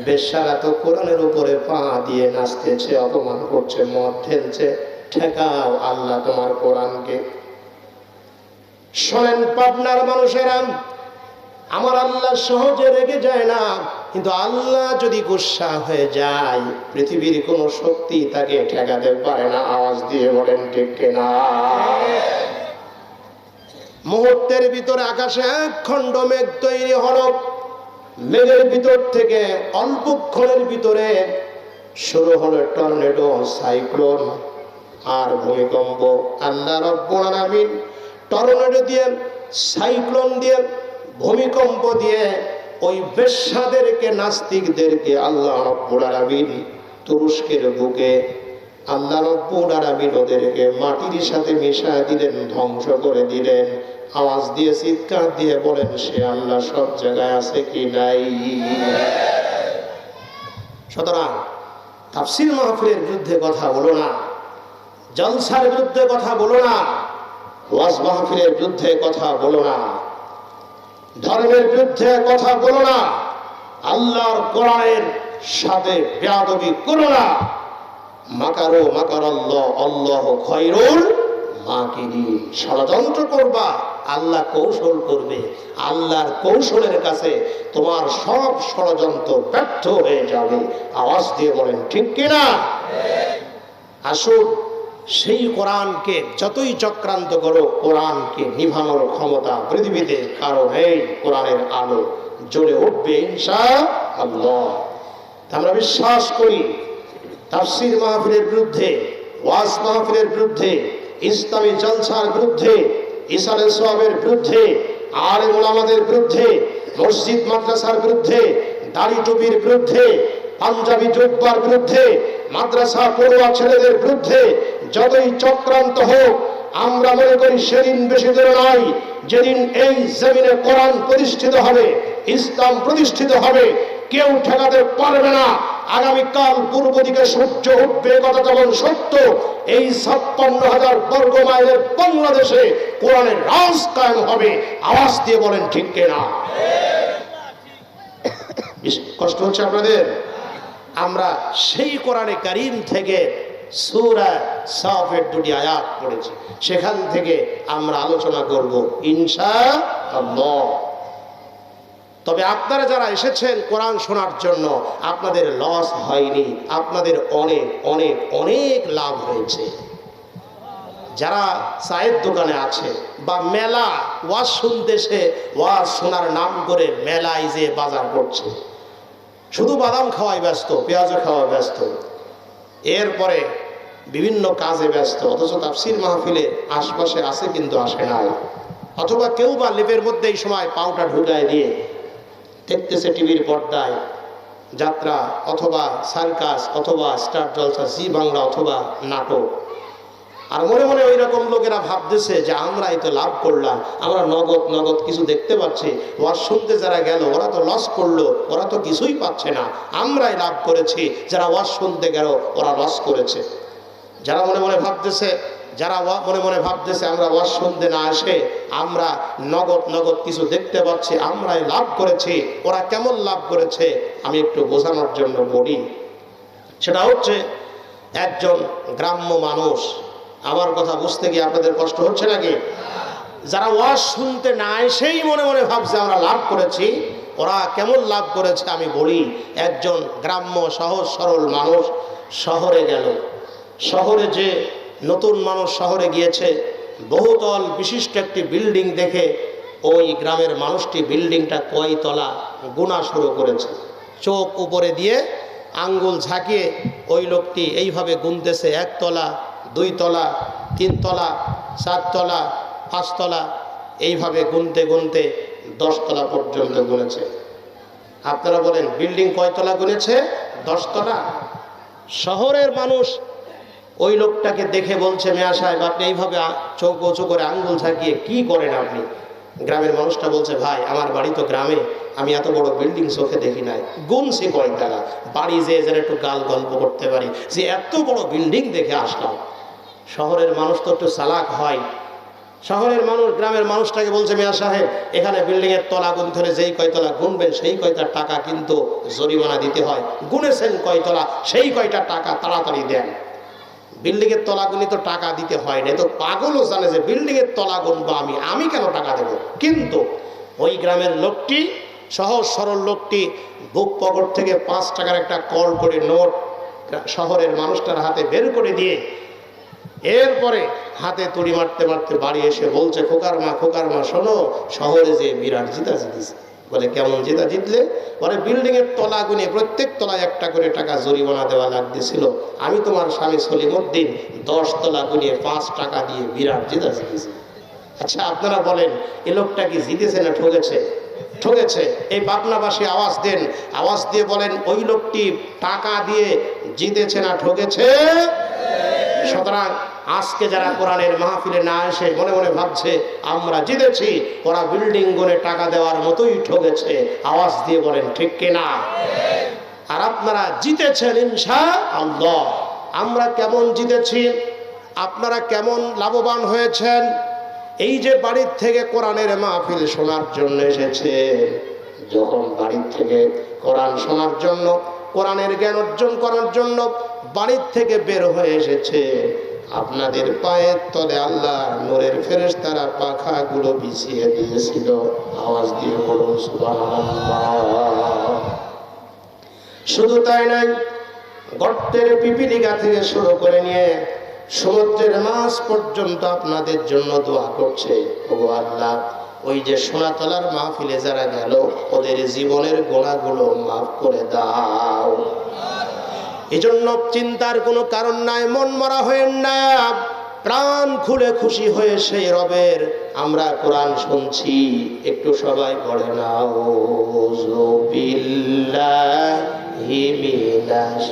বেশ্যারা তো কোরআনের উপরে পা দিয়ে নাচতেছে, অপমান করছে, মদ ঢেলছে, ঠেকাও আল্লাহ তোমার কোরআনকে। শোনেন পাবনার মানুষেরা, আমার আল্লাহ সহজে রেগে যায় না, কিন্তু আল্লাহ যদি গুসা হয়ে যায় পৃথিবীর কোনো শক্তি তাকে ঠেকাতে পারে না। আওয়াজ দিয়ে বলেন ঠিক কিনা? মুহূর্তের ভিতরে আকাশে এক খণ্ড মেঘ তৈরি হলো। মেঘের ভিতর থেকে অল্পক্ষণের ভিতরে শুরু হলো টর্নেডো, সাইক্লোন আর ভূমিকম্প। আল্লাহ রাব্বুল আলামিন টর্নেডো দিয়ে, সাইক্লোন দিয়ে, ভূমিকম্প দিয়ে ওই বেশ্যাদেরকে, নাস্তিকদেরকে আল্লাহ রাব্বুল আলামিন তুরস্কের বুকে আল্লাহ রাব্বুল আলামিন ওদেরকে মাটির সাথে মিশিয়ে দিলেন, ধ্বংস করে দিলেন। আওয়াজ দিয়ে চিৎকার দিয়ে বলেন, সে আল্লাহ সব জায়গায় আছে কি নাই? সুতরাং তাফসীর মাহফিলের বিরুদ্ধে কথা বলো না, জলসার বিরুদ্ধে কথা বলো না, ওয়াজ মাহফিলের বিরুদ্ধে কথা বলো না, ধর্মের বিরুদ্ধে কথা বলো না, আল্লাহর কোরআনের সাথে বেয়াদবি করো না। মাকারু মাকারাল্লাহ আল্লাহু খায়রুল মাকিরিন। ষড়যন্ত্র করবা, আল্লাহ কৌশল করবে। আল্লাহর কৌশলের কাছে তোমার সব ষড়যন্ত্র ব্যর্থ হয়ে যাবে। আওয়াজ দিয়ে বলেন ঠিক কিনা? আসুন, সেই কোরআনকে যতই চক্রান্ত করো, কোরআনকে নিভানোর ক্ষমতা পৃথিবীতে কারো নেই। কোরআনের আলো জ্বলে উঠবে ইনশাআল্লাহ। আমরা বিশ্বাস করি তাফসীর মাহফিলের বিরুদ্ধে, ওয়াজ মাহফিলের বিরুদ্ধে, ইসলামী জলসার বিরুদ্ধে, ইসালে সওয়াবের বিরুদ্ধে, আলেম ওলামাদের বিরুদ্ধে, মসজিদ মাদ্রাসার বিরুদ্ধে, দাড়ি টুপির বিরুদ্ধে, পাঞ্জাবি জুব্বার বিরুদ্ধে, মাদ্রাসা পড়ুয়া ছেলেদের বিরুদ্ধে যতই চক্রান্ত হোক, আমরা মনে করি সেদিন বেশি দূরে নয় যেদিন এই জমিনে কোরআন প্রতিষ্ঠিত হবে, ইসলাম প্রতিষ্ঠিত হবে, কেউ ঠেকাতে পারবে না। আগামীকাল পূর্ব দিকে সূর্য উঠবে, কথা যেমন সত্য, এই 56,000 বর্গ মাইলের বাংলাদেশে কোরআনের রাজ কায়েম হবে। আওয়াজ দিয়ে বলেন ঠিক কিনা? কষ্ট হচ্ছে আপনাদের? আমরা সেই কোরআনে কারীম থেকে সূরা সাফের 2টি আয়াত পড়েছি, সেখান থেকে আমরা আলোচনা করব ইনশাআল্লাহ। তবে আপনারা যারা এসেছেন কোরআন শোনার জন্য, আপনাদের লস হয়নি, আপনাদের অনেক অনেক অনেক লাভ হয়েছে। যারা চায়ের দোকানে আছে বা মেলা, ওয়াজ শুনতেছে, ওয়াজ শোনার নাম করে মেলায় যে বাজার করছে, শুধু বাদাম খাওয়ায় ব্যস্ত, পেঁয়াজ খাওয়ায় ব্যস্ত, এরপরে বিভিন্ন কাজে ব্যস্ত, অথচ তাফসীর মাহফিলে আশপাশে আছে কিন্তু আসে নাই। অথবা কেউ বা লেপের মধ্যে এই সময় পাউটা ঢুকায় দিয়ে দেখতেছে টিভির পর্দায় যাত্রা, অথবা সার্কাস, অথবা স্টার জলসা, জি বাংলা, অথবা নাটক। আর মনে মনে ওই রকম লোকেরা ভাবতেছে যে আমরাই তো লাভ করলাম, আমরা নগদ নগদ কিছু দেখতে পাচ্ছি। ওয়াজ শুনতে যারা গেল ওরা তো লস করলো, ওরা তো কিছুই পাচ্ছে না, আমরাই লাভ করেছি। যারা ওয়াজ শুনতে গেল ওরা লস করেছে। যারা মনে মনে ভাবতেছে, মনে মনে ভাবতেছে আমরা ওয়াজ শুনতে না আসে আমরা নগদ নগদ কিছু দেখতে পাচ্ছি, আমরাই লাভ করেছি, ওরা কেমন লাভ করেছে আমি একটু বোঝানোর জন্য বলি। সেটা হচ্ছে, একজন গ্রাম্য মানুষ, আমার কথা বুঝতে গিয়ে আপনাদের কষ্ট হচ্ছে নাকি? যারা ওয়াজ শুনতে না এসেই মনে মনে ভাবছে আমরা লাভ করেছি, ওরা কেমন লাভ করেছে আমি বলি। একজন গ্রাম্য সহজ সরল মানুষ শহরে গেল। শহরে যে নতুন মানুষ শহরে গিয়েছে, বহুতল বিশিষ্ট একটি বিল্ডিং দেখে ওই গ্রামের মানুষটি বিল্ডিংটা কয় তলা গোনা শুরু করেছে। চোখ উপরে দিয়ে আঙ্গুল ঝাঁকিয়ে ওই লোকটি এইভাবে গুনতেছে, 1 তলা, 2 তলা, 3 তলা, 4 তলা, 5 তলা, এইভাবে গুনতে গুনতে 10 তলা পর্যন্ত গুনেছে। আপনারা বলেন বিল্ডিং কয়তলা গুনেছে? 10 তলা। শহরের মানুষ ওই লোকটাকে দেখে বলছে, মিয়া সাহেব আপনি এইভাবে চোখ উঁচু করে আঙ্গুল ঝাঁকিয়ে কি করেন আপনি? গ্রামের মানুষটা বলছে, ভাই আমার বাড়ি তো গ্রামে, আমি এত বড় বিল্ডিং চোখে দেখি নাই, গুনছি কয়তলা, বাড়ি যেন একটু গাল গল্প করতে পারি যে এত বড় বিল্ডিং দেখে আসলাম। শহরের মানুষ তো একটু চালাক হয়। শহরের মানুষ গ্রামের মানুষটাকে বলছে, মিয়া সাহেব এখানে বিল্ডিং এর তলা গুনতে হলে যেই কয়তলা গুনবেন সেই কয়টা টাকা কিন্তু জরিমানা দিতে হয়, গুনেছেন কয়তলা সেই কয়টা টাকা তাড়াতাড়ি দেন। বিল্ডিং এর তলা গুনি তো টাকা দিতে হয় না, তো পাগলও জানে যে বিল্ডিং এর তলা গুনবো আমি কেন টাকা দেবো? কিন্তু ওই গ্রামের লোকটি, সহজ সরল লোকটি বুক পকেট থেকে 5 টাকার একটা কল করে নোট শহরের মানুষটার হাতে বের করে দিয়ে এরপরে হাতে তুড়ি মারতে মারতে বাড়ি এসে বলছে, খোকার মা শোনো, শহরে যে বিরাট জিতা জিতেছে। বলে কেমন জিতা জিতলে? বলে বিল্ডিং এর তলা গুনে প্রত্যেক তলায় 1টা করে টাকা জরিমানা দেওয়া লাগতেছিল, আমি তোমার স্বামী সলিমউদ্দিন 10 তলা গুনিয়ে 5 টাকা দিয়ে বিরাট জিতা জিতেছি। আচ্ছা আপনারা বলেন এ লোকটা কি জিতেছে না ঠকেছে? ঠকেছে। এই পাবনাবাসী আওয়াজ দেন, আওয়াজ দিয়ে বলেন ওই লোকটি টাকা দিয়ে জিতেছে না ঠকেছে? সুতরাং আজকে যারা কোরআনের মাহফিলে না এসে মনে মনে ভাবছে আমরা জিতেছি, ওরা বিল্ডিং গুনে টাকা দেওয়ার মতোই ঠকেছে, আওয়াজ দিয়ে বলেন ঠিক কিনা? আর আপনারা জিতেছেন ইনশাআল্লাহ। আমরা কেমন জিতেছি, আপনারা কেমন লাভবান হয়েছেন? এই যে বাড়ির থেকে কোরআনের মাহফিল শোনার জন্য এসেছে, যখন বাড়ির থেকে কোরআন শোনার জন্য, কোরআনের জ্ঞান অর্জন করার জন্য বাড়ির থেকে বের হয়ে এসেছে, আপনাদের পায়ের তলে আল্লাহ নূরের ফেরেশতারা পাখাগুলো বিছিয়ে দিয়েছিল। আওয়াজ দিয়ে বলুন সুবহানাল্লাহ। শুধু তাই নয়, গর্তের পিপিলিকা থেকে শুরু করে নিয়ে সমুদ্রের মাছ পর্যন্ত আপনাদের জন্য দোয়া করছে, ওগো আল্লাহ ওই যে সোনাতলার মাহফিলে যারা গেল ওদের জীবনের গোনাগুলো মাফ করে দাও। এজন্য চিন্তার কোনো কারণ নাই, মন মরা হয়েন না, প্রাণ খুলে খুশি হয়ে সেই রবের আমরা কোরআন শুনছি। একটু সবাই পড়ে নাও, আউযু বিল্লাহি মিনাশ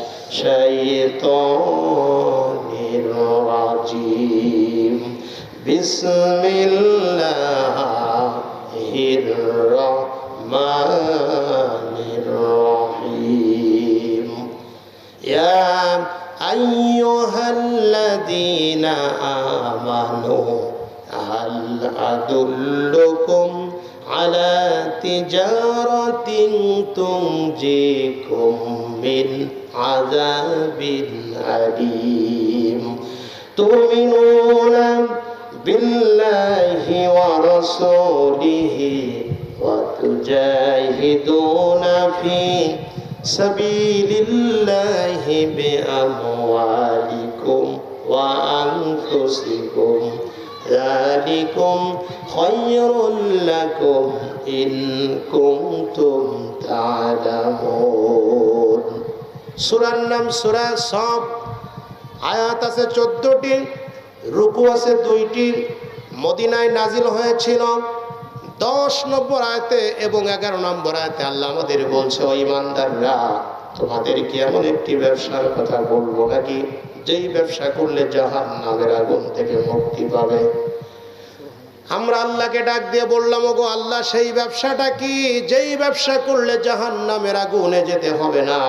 শাইতানির রাজিম, বিসমিল্লাহির রহমানির রহিম। ইয়া আইয়ুহাল্লাযীনা আমানু হাল আদুল্লুকুম আলা তিজারাতিন তুনজিকুম মিন আযাবিন আলীম, তুমিনুনা বিল্লাহি ওয়া রাসূলিহি ওয়া তুজাহিদুনা ফি সাবিলিল্লাহি বিআমওয়ালিকুম ওয়া আনফুসিকুম, যালিকুম খায়রুল লাকুম ইন কুনতুম তা'লামুন। সূরার নাম সূরা সফ, আয়াত আছে 14টি, রুকু আছে 2টি, মদিনায় নাজিল হয়েছিল 10 নম্বর আয়াতে এবং 11 নম্বর আয়াতে আল্লাহ আমাদের বলছে, ও ঈমানদাররা তোমাদের কি এমন একটি ব্যবসার কথা বলবো নাকি যেই ব্যবসা করলে জাহান্নামের আগুন থেকে মুক্তি পাবে? আমরা আল্লাহকে ডাক দিয়ে বললাম, ওগো আল্লাহ সেই ব্যবসাটা কি যেই ব্যবসা করলে জাহান্নামের আগুনে যেতে হবে না,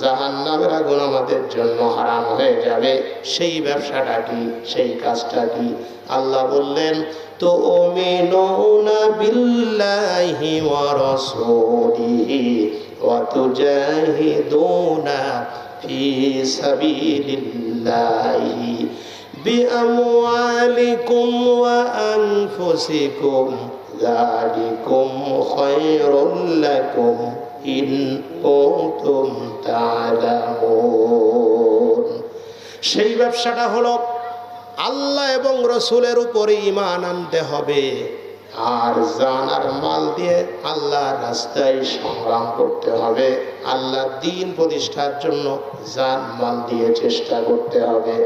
জাহান্নামের আগুন আমাদের জন্য হারাম হয়ে যাবে, সেই ব্যবসাটা কি, সেই কাজটা কি? আল্লাহ বললেন, তুমিনুনা বিল্লাহি ওয়া রাসূলিহি ওয়া তুজাহিদুনা ফি সাবিলিল্লাহি বিআমওয়ালিকুম ওয়া আনফুসিকুম, যালিকুম খায়রুল লাকুম ইন কুনতুম তা'লামুন। সেই ব্যবসাটা হলো আল্লাহ এবং রসুলের উপরে ঈমান আনতে হবে, আর জান আর মাল দিয়ে আল্লাহর রাস্তায় সংগ্রাম করতে হবে, আল্লাহর দ্বীন প্রতিষ্ঠার জন্য জান মাল দিয়ে চেষ্টা করতে হবে।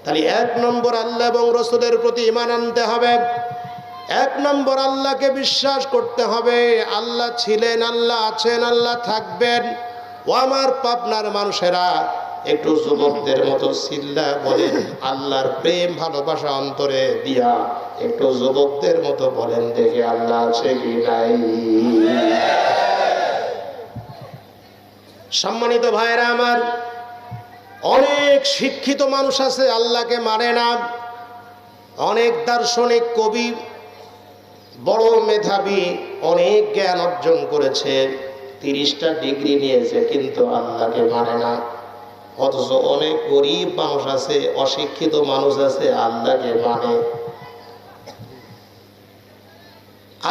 তাহলে 1 নম্বর আল্লাহ এবং রসুলের প্রতি ঈমান আনতে হবে। এক নম্বর আল্লাহকে বিশ্বাস করতে হবে। আল্লাহ ছিলেন, আল্লাহ আছেন, আল্লাহ থাকবেন। ও আমার পাবনার মানুষেরা, একটু যুবকদের মতো চিল্লা বলেন আল্লাহর প্রেম ভালোবাসা অন্তরে দিয়া একটু যুবকদের মতো বলেন দেখি আল্লাহ আছে কি নাই। সম্মানিত ভাইরা আমার, অনেক শিক্ষিত মানুষ আছে আল্লাহকে মানে না। অনেক দার্শনিক, কবি, বড় মেধাবী, অনেক জ্ঞান অর্জন করেছে, 30টা ডিগ্রি নিয়েছে, কিন্তু আল্লাহকে মানে না। অথচ অনেক গরিব মানুষ আছে, অশিক্ষিত মানুষ আছে, আল্লাহকে মানে।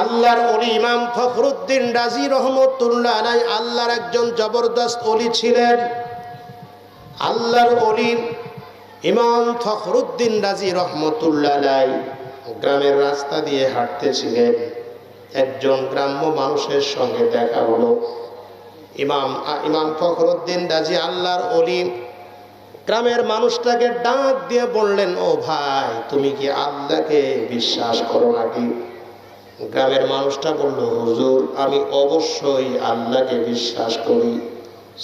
আল্লাহর ওলি ইমাম ফখরুদ্দিন রাজি রহমতুল্লাহ আলাইহি আল্লাহর একজন জবরদস্ত ওলি ছিলেন। আল্লাহর ওলি ইমাম ফখরুদ্দিন রাজি রহমতুল্লাহ আলাইহি গ্রামের রাস্তা দিয়ে হাঁটতেছিলেন। একজন গ্রাম্য মানুষের সঙ্গে দেখা হলো। ইমাম ফখরুদ্দিন রাজি আল্লাহর ওলি গ্রামের মানুষটাকে ডাক দিয়ে বললেন, ও ভাই, তুমি কি আল্লাহকে বিশ্বাস করো নাকি? গ্রামের মানুষটা বলল, হুজুর, আমি অবশ্যই আল্লাহকে বিশ্বাস করি।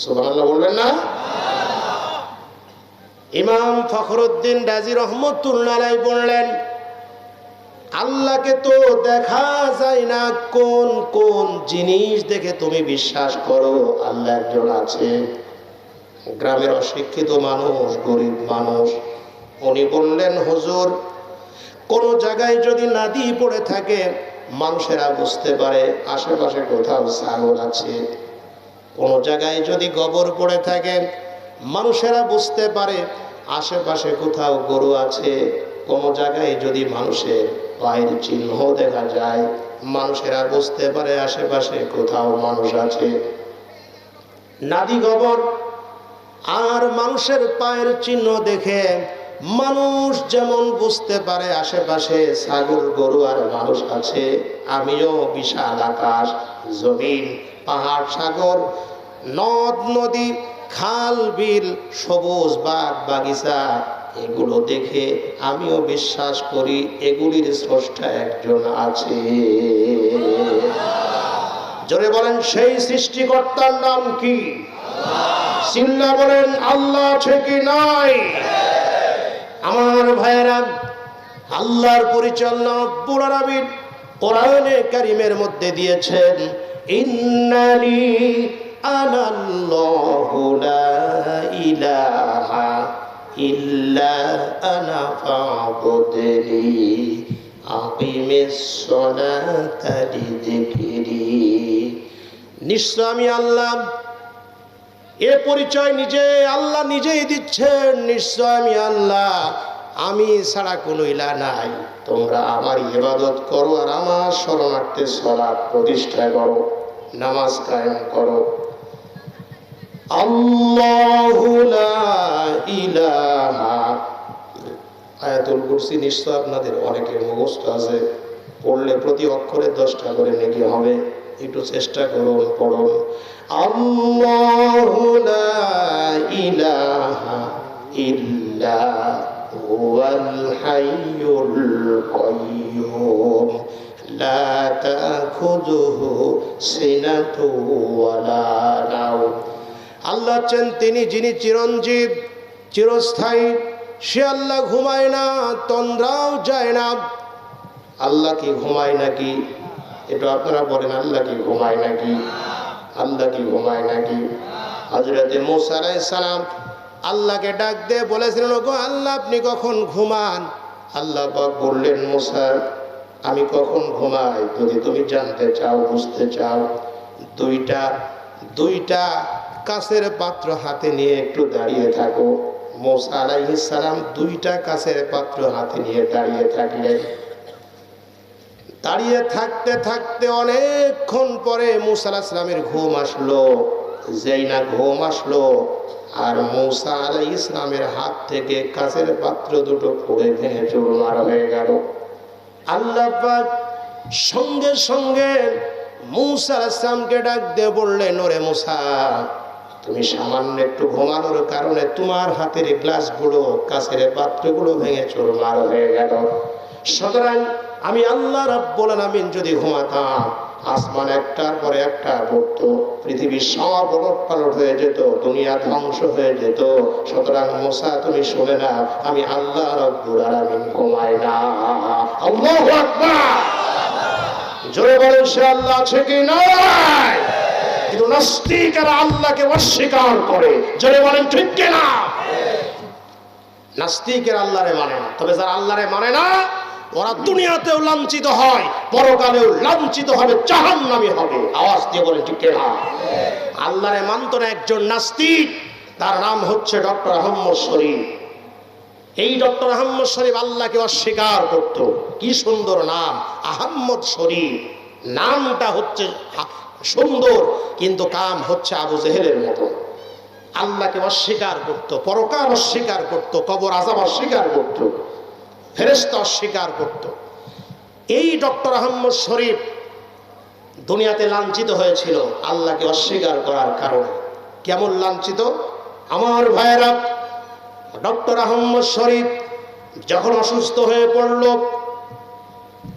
সুবহানাল্লাহ বলবেন না? ইমাম ফখরুদ্দিন রাজি রহমতুল্লাহ আলাইহি বললেন, আল্লাহকে তো দেখা যায় না, কোন কোন জিনিস দেখে তুমি বিশ্বাস করো আল্লাহ একজন আছে? গ্রামের অশিক্ষিত মানুষ, গরিব মানুষ, উনি বললেন, হুজুর, কোন জায়গায় যদি নদী পড়ে থাকে মানুষেরা বুঝতে পারে আশেপাশে কোথাও ছাগল আছে। কোন জায়গায় যদি গোবর পড়ে থাকে মানুষেরা বুঝতে পারে আশেপাশে কোথাও গরু আছে। কোন জায়গায় যদি মানুষের পায়ের চিহ্ন দেখা যায় মানুষেরা বুঝতে পারে আশেপাশে কোথাও মানুষ আছে। নদী, গোবর আর মানুষের পায়ের চিহ্ন দেখে মানুষ যেমন বুঝতে পারে আশেপাশে ছাগল, গরু আর মানুষ আছে, আমিও বিশাল আকাশ, জমিন, পাহাড়, সাগর, নদ নদী, খাল, বিল, সবুজ বাগ বাগিচা, এগুলো দেখে আমিও বিশ্বাস করি এগুলির স্রষ্টা একজন আছে। জোরে বলেন, সেই সৃষ্টিকর্তার নাম কি? চিল্লা বলেন, আল্লাহ আছে কি নাই? আমার ভাইয়েরা, আল্লাহর পরিচালনা রব্বুল আলামিন কোরআনে কারীমের মধ্যে দিয়েছেন, ইন্নানি আনাল্লাহু লা ইলাহা ইল্লা আনা ফাবুদনি আকিমিস সালাতা লিযিকরি। নিশ্চয় আমি আল্লাহ। এ পরিচয় নিজে আল্লাহ নিজেই দিচ্ছেন, নিশ্চয় আমি আল্লাহ, আমি ছাড়া কোনো ইলাহ নাই, তোমরা আমার ইবাদত করো আর আমার শরণার্থে সালাত প্রতিষ্ঠা করো, নামাজ কায়েম করো। আল্লাহু লা ইলাহা। আয়াতুল কুরসি নিশ্চয় আপনাদের অনেকের মুখস্থ আছে, পড়লে প্রতি অক্ষরে 10টা করে নেকি হবে। একটু চেষ্টা করুন, পড়ুন। আল্লাহু লা ইলাহা ইল্লা হুয়াল হাইয়ুল কাইয়্যুম লা তাখুযুহু সিনাতু ওয়ালা নাওম। আল্লাহ হচ্ছেন তিনি যিনি চিরঞ্জীব, চিরস্থায়ী। সে আল্লাহ ঘুমায় না, তন্দ্রাও যায় না। আল্লাহ কি ঘুমায় নাকি? এটা আপনারা বলেন, আল্লাহ কি ঘুমায় নাকি? আল্লাহ কি ঘুমায় নাকি? হযরতে মূসা আলাইহিস সালাম আল্লাহকে ডাক দিয়ে বলেছিলেন, ওগো আল্লাহ, আপনি কখন ঘুমান? আল্লাহ পাক বললেন, মূসা, আমি কখন ঘুমাই যদি তুমি জানতে চাও, বুঝতে চাও, দুইটা কাঁচের পাত্র হাতে নিয়ে একটু দাঁড়িয়ে থাকো। মূসা আলাইহিস সালাম 2টা কাঁচের পাত্র হাতে নিয়ে দাঁড়িয়ে থাকলেন। দাঁড়িয়ে থাকতে থাকতে অনেকক্ষণ পরে মূসা আলাইহিস সালামের ঘুম আসলো। যেই না ঘুম আসলো আর মূসা আলাইহিস সালামের হাত থেকে কাঁচের পাত্র দুটো পড়ে ভেঙে চুরমার হয়ে গেল। আল্লাহ পাক সঙ্গে সঙ্গে মূসা আলাইহিস সালামকে ডাক দিয়ে বললেন, ওরে মূসা, তুমি সামান্য একটু ঘুমানোর কারণে তোমার হাতের গ্লাসগুলো, কাঁচের পাত্রগুলো ভেঙে চুরমার হয়ে গেল। সুতরাং আমি আল্লাহ রাব্বুল আলামিন যদি ঘুমাতাম, আসমান একটার পরে একটা পড়তো, পৃথিবী সব ওলটপালট হয়ে যেত, দুনিয়া ধ্বংস হয়ে যেত। সুতরাং মুসা তুমি শুনে না, আমি আল্লাহ রাব্বুল আলামিন ঘুমাই না। আল্লাহু আকবার। জোরে বলেন সে আল্লাহ আছে কি নাই? কিন্তু নাস্তিকেরা আল্লাহকে অস্বীকার করে। জোরে বলেন ঠিক কি না? নাস্তিকের আল্লাহরে মানে না, তবে যারা আল্লাহরে মানে না ওরা দুনিয়াতেও লাঞ্ছিত হয়, পরকালেও লাঞ্ছিত হবে, জাহান্নামী হবে। আওয়াজ দিয়ে বলেন ঠিক কি না? আল্লাহরে মানত না একজন নাস্তিক, তার নাম হচ্ছে ডক্টর আহমদ শরীফ। এই ডক্টর আহমদ শরীফ আল্লাহকে অস্বীকার করত। কি সুন্দর নাম, আহমদ শরীফ। নামটা হচ্ছে সুন্দর, কিন্তু কাম হচ্ছে আবু জেহেলের মতো। আল্লাহকে অস্বীকার করত, পরকাল অস্বীকার করত, কবর আযাব অস্বীকার করত, ফেরেশতা অস্বীকার করত। এই ডক্টর আহমদ শরীফ দুনিয়াতে লাঞ্ছিত হয়েছিল আল্লাহকে অস্বীকার করার কারণে। কেমন লাঞ্ছিত আমার ভাইয়েরা? ডক্টর আহমদ শরীফ যখন অসুস্থ হয়ে পড়ল,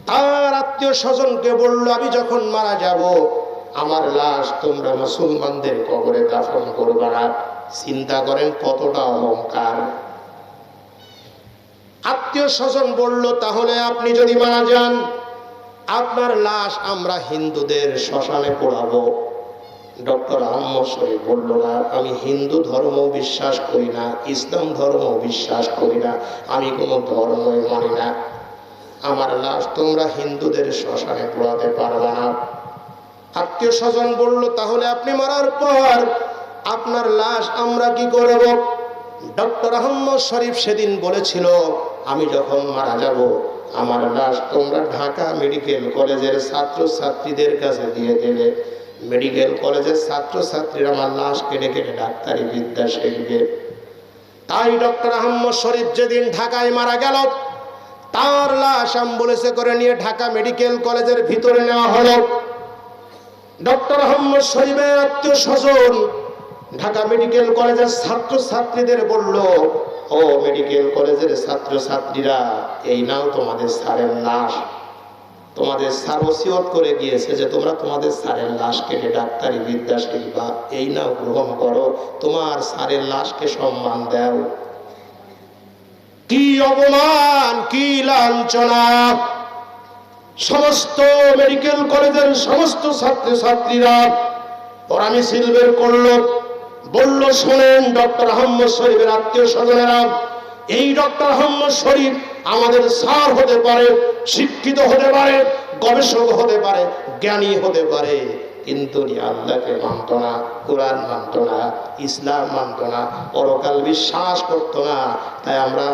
তার আত্মীয় স্বজনকে বলল, আমি যখন মারা যাব আমার লাশ তোমরা মুসলমানদের কবরে দাফন করবে না। চিন্তা করেন কতটা অহংকার। আত্মীয় স্বজন বলল, তাহলে আপনি যদি মারা যান আপনার লাশ আমরা হিন্দুদের শ্মশানে পোড়াবো। ডক্টর আহমদ শরীফ বলল, না, আমি হিন্দু ধর্ম বিশ্বাস করি না, ইসলাম ধর্ম বিশ্বাস করি না, আমি কোনো ধর্মই মানি না। আমার লাশ তোমরা হিন্দুদের শ্মশানে পোড়াতে পারবে না। আত্মীয় স্বজন বলল, তাহলে আপনি মারার পর আপনার লাশ আমরা কি করব? ডক্টর আহমদ শরীফ সেদিন বলেছিল, আমি যখন মারা যাব আমার লাশ তোমরা ঢাকা মেডিকেল কলেজের ছাত্রছাত্রীদের কাছে দিয়ে দেবে। মেডিকেল কলেজের ছাত্রছাত্রীরা আমার লাশ কেটে কেটে ডাক্তারি বিদ্যা শিখবে। তাই ডক্টর আহমদ শরীফ যেদিন ঢাকায় মারা গেল, তার লাশ অ্যাম্বুলেন্সে করে নিয়ে ঢাকা মেডিকেল কলেজের ভিতরে নেওয়া হলো। ডক্টর আহমদ শরীফের আত্মীয় স্বজন ঢাকা মেডিকেল কলেজের ছাত্রছাত্রীদের বলল, ও মেডিকেল কলেজের ছাত্রছাত্রীরা, এই নাও তোমাদের স্যারের লাশ। তোমাদের স্যার ওসিয়ত করে গিয়েছে যে তোমরা তোমাদের স্যারের লাশ কেটে ডাক্তারি বিদ্যা শিখবা, এই নাও গ্রহণ করো, তোমার স্যারের লাশকে সম্মান দাও। কি অপমান, কি লাঞ্ছনা! সমস্ত মেডিকেল কলেজের সমস্ত ছাত্রছাত্রীরা ওরা মিছিল বের করলো, বলল, শোনেন ডক্টর আহমদ শরীফের আত্মীয় স্বজনেরা, এই ডক্টর আহমদ শরীফ আমাদের স্যার হতে পারে, শিক্ষিত হতে পারে, গবেষক হতে পারে, জ্ঞানী হতে পারে, কিন্তু আল্লাহকে মানত না, কোরআন মানত না, ইসলাম মানত না, পরকাল বিশ্বাস করত না। তাই আমরা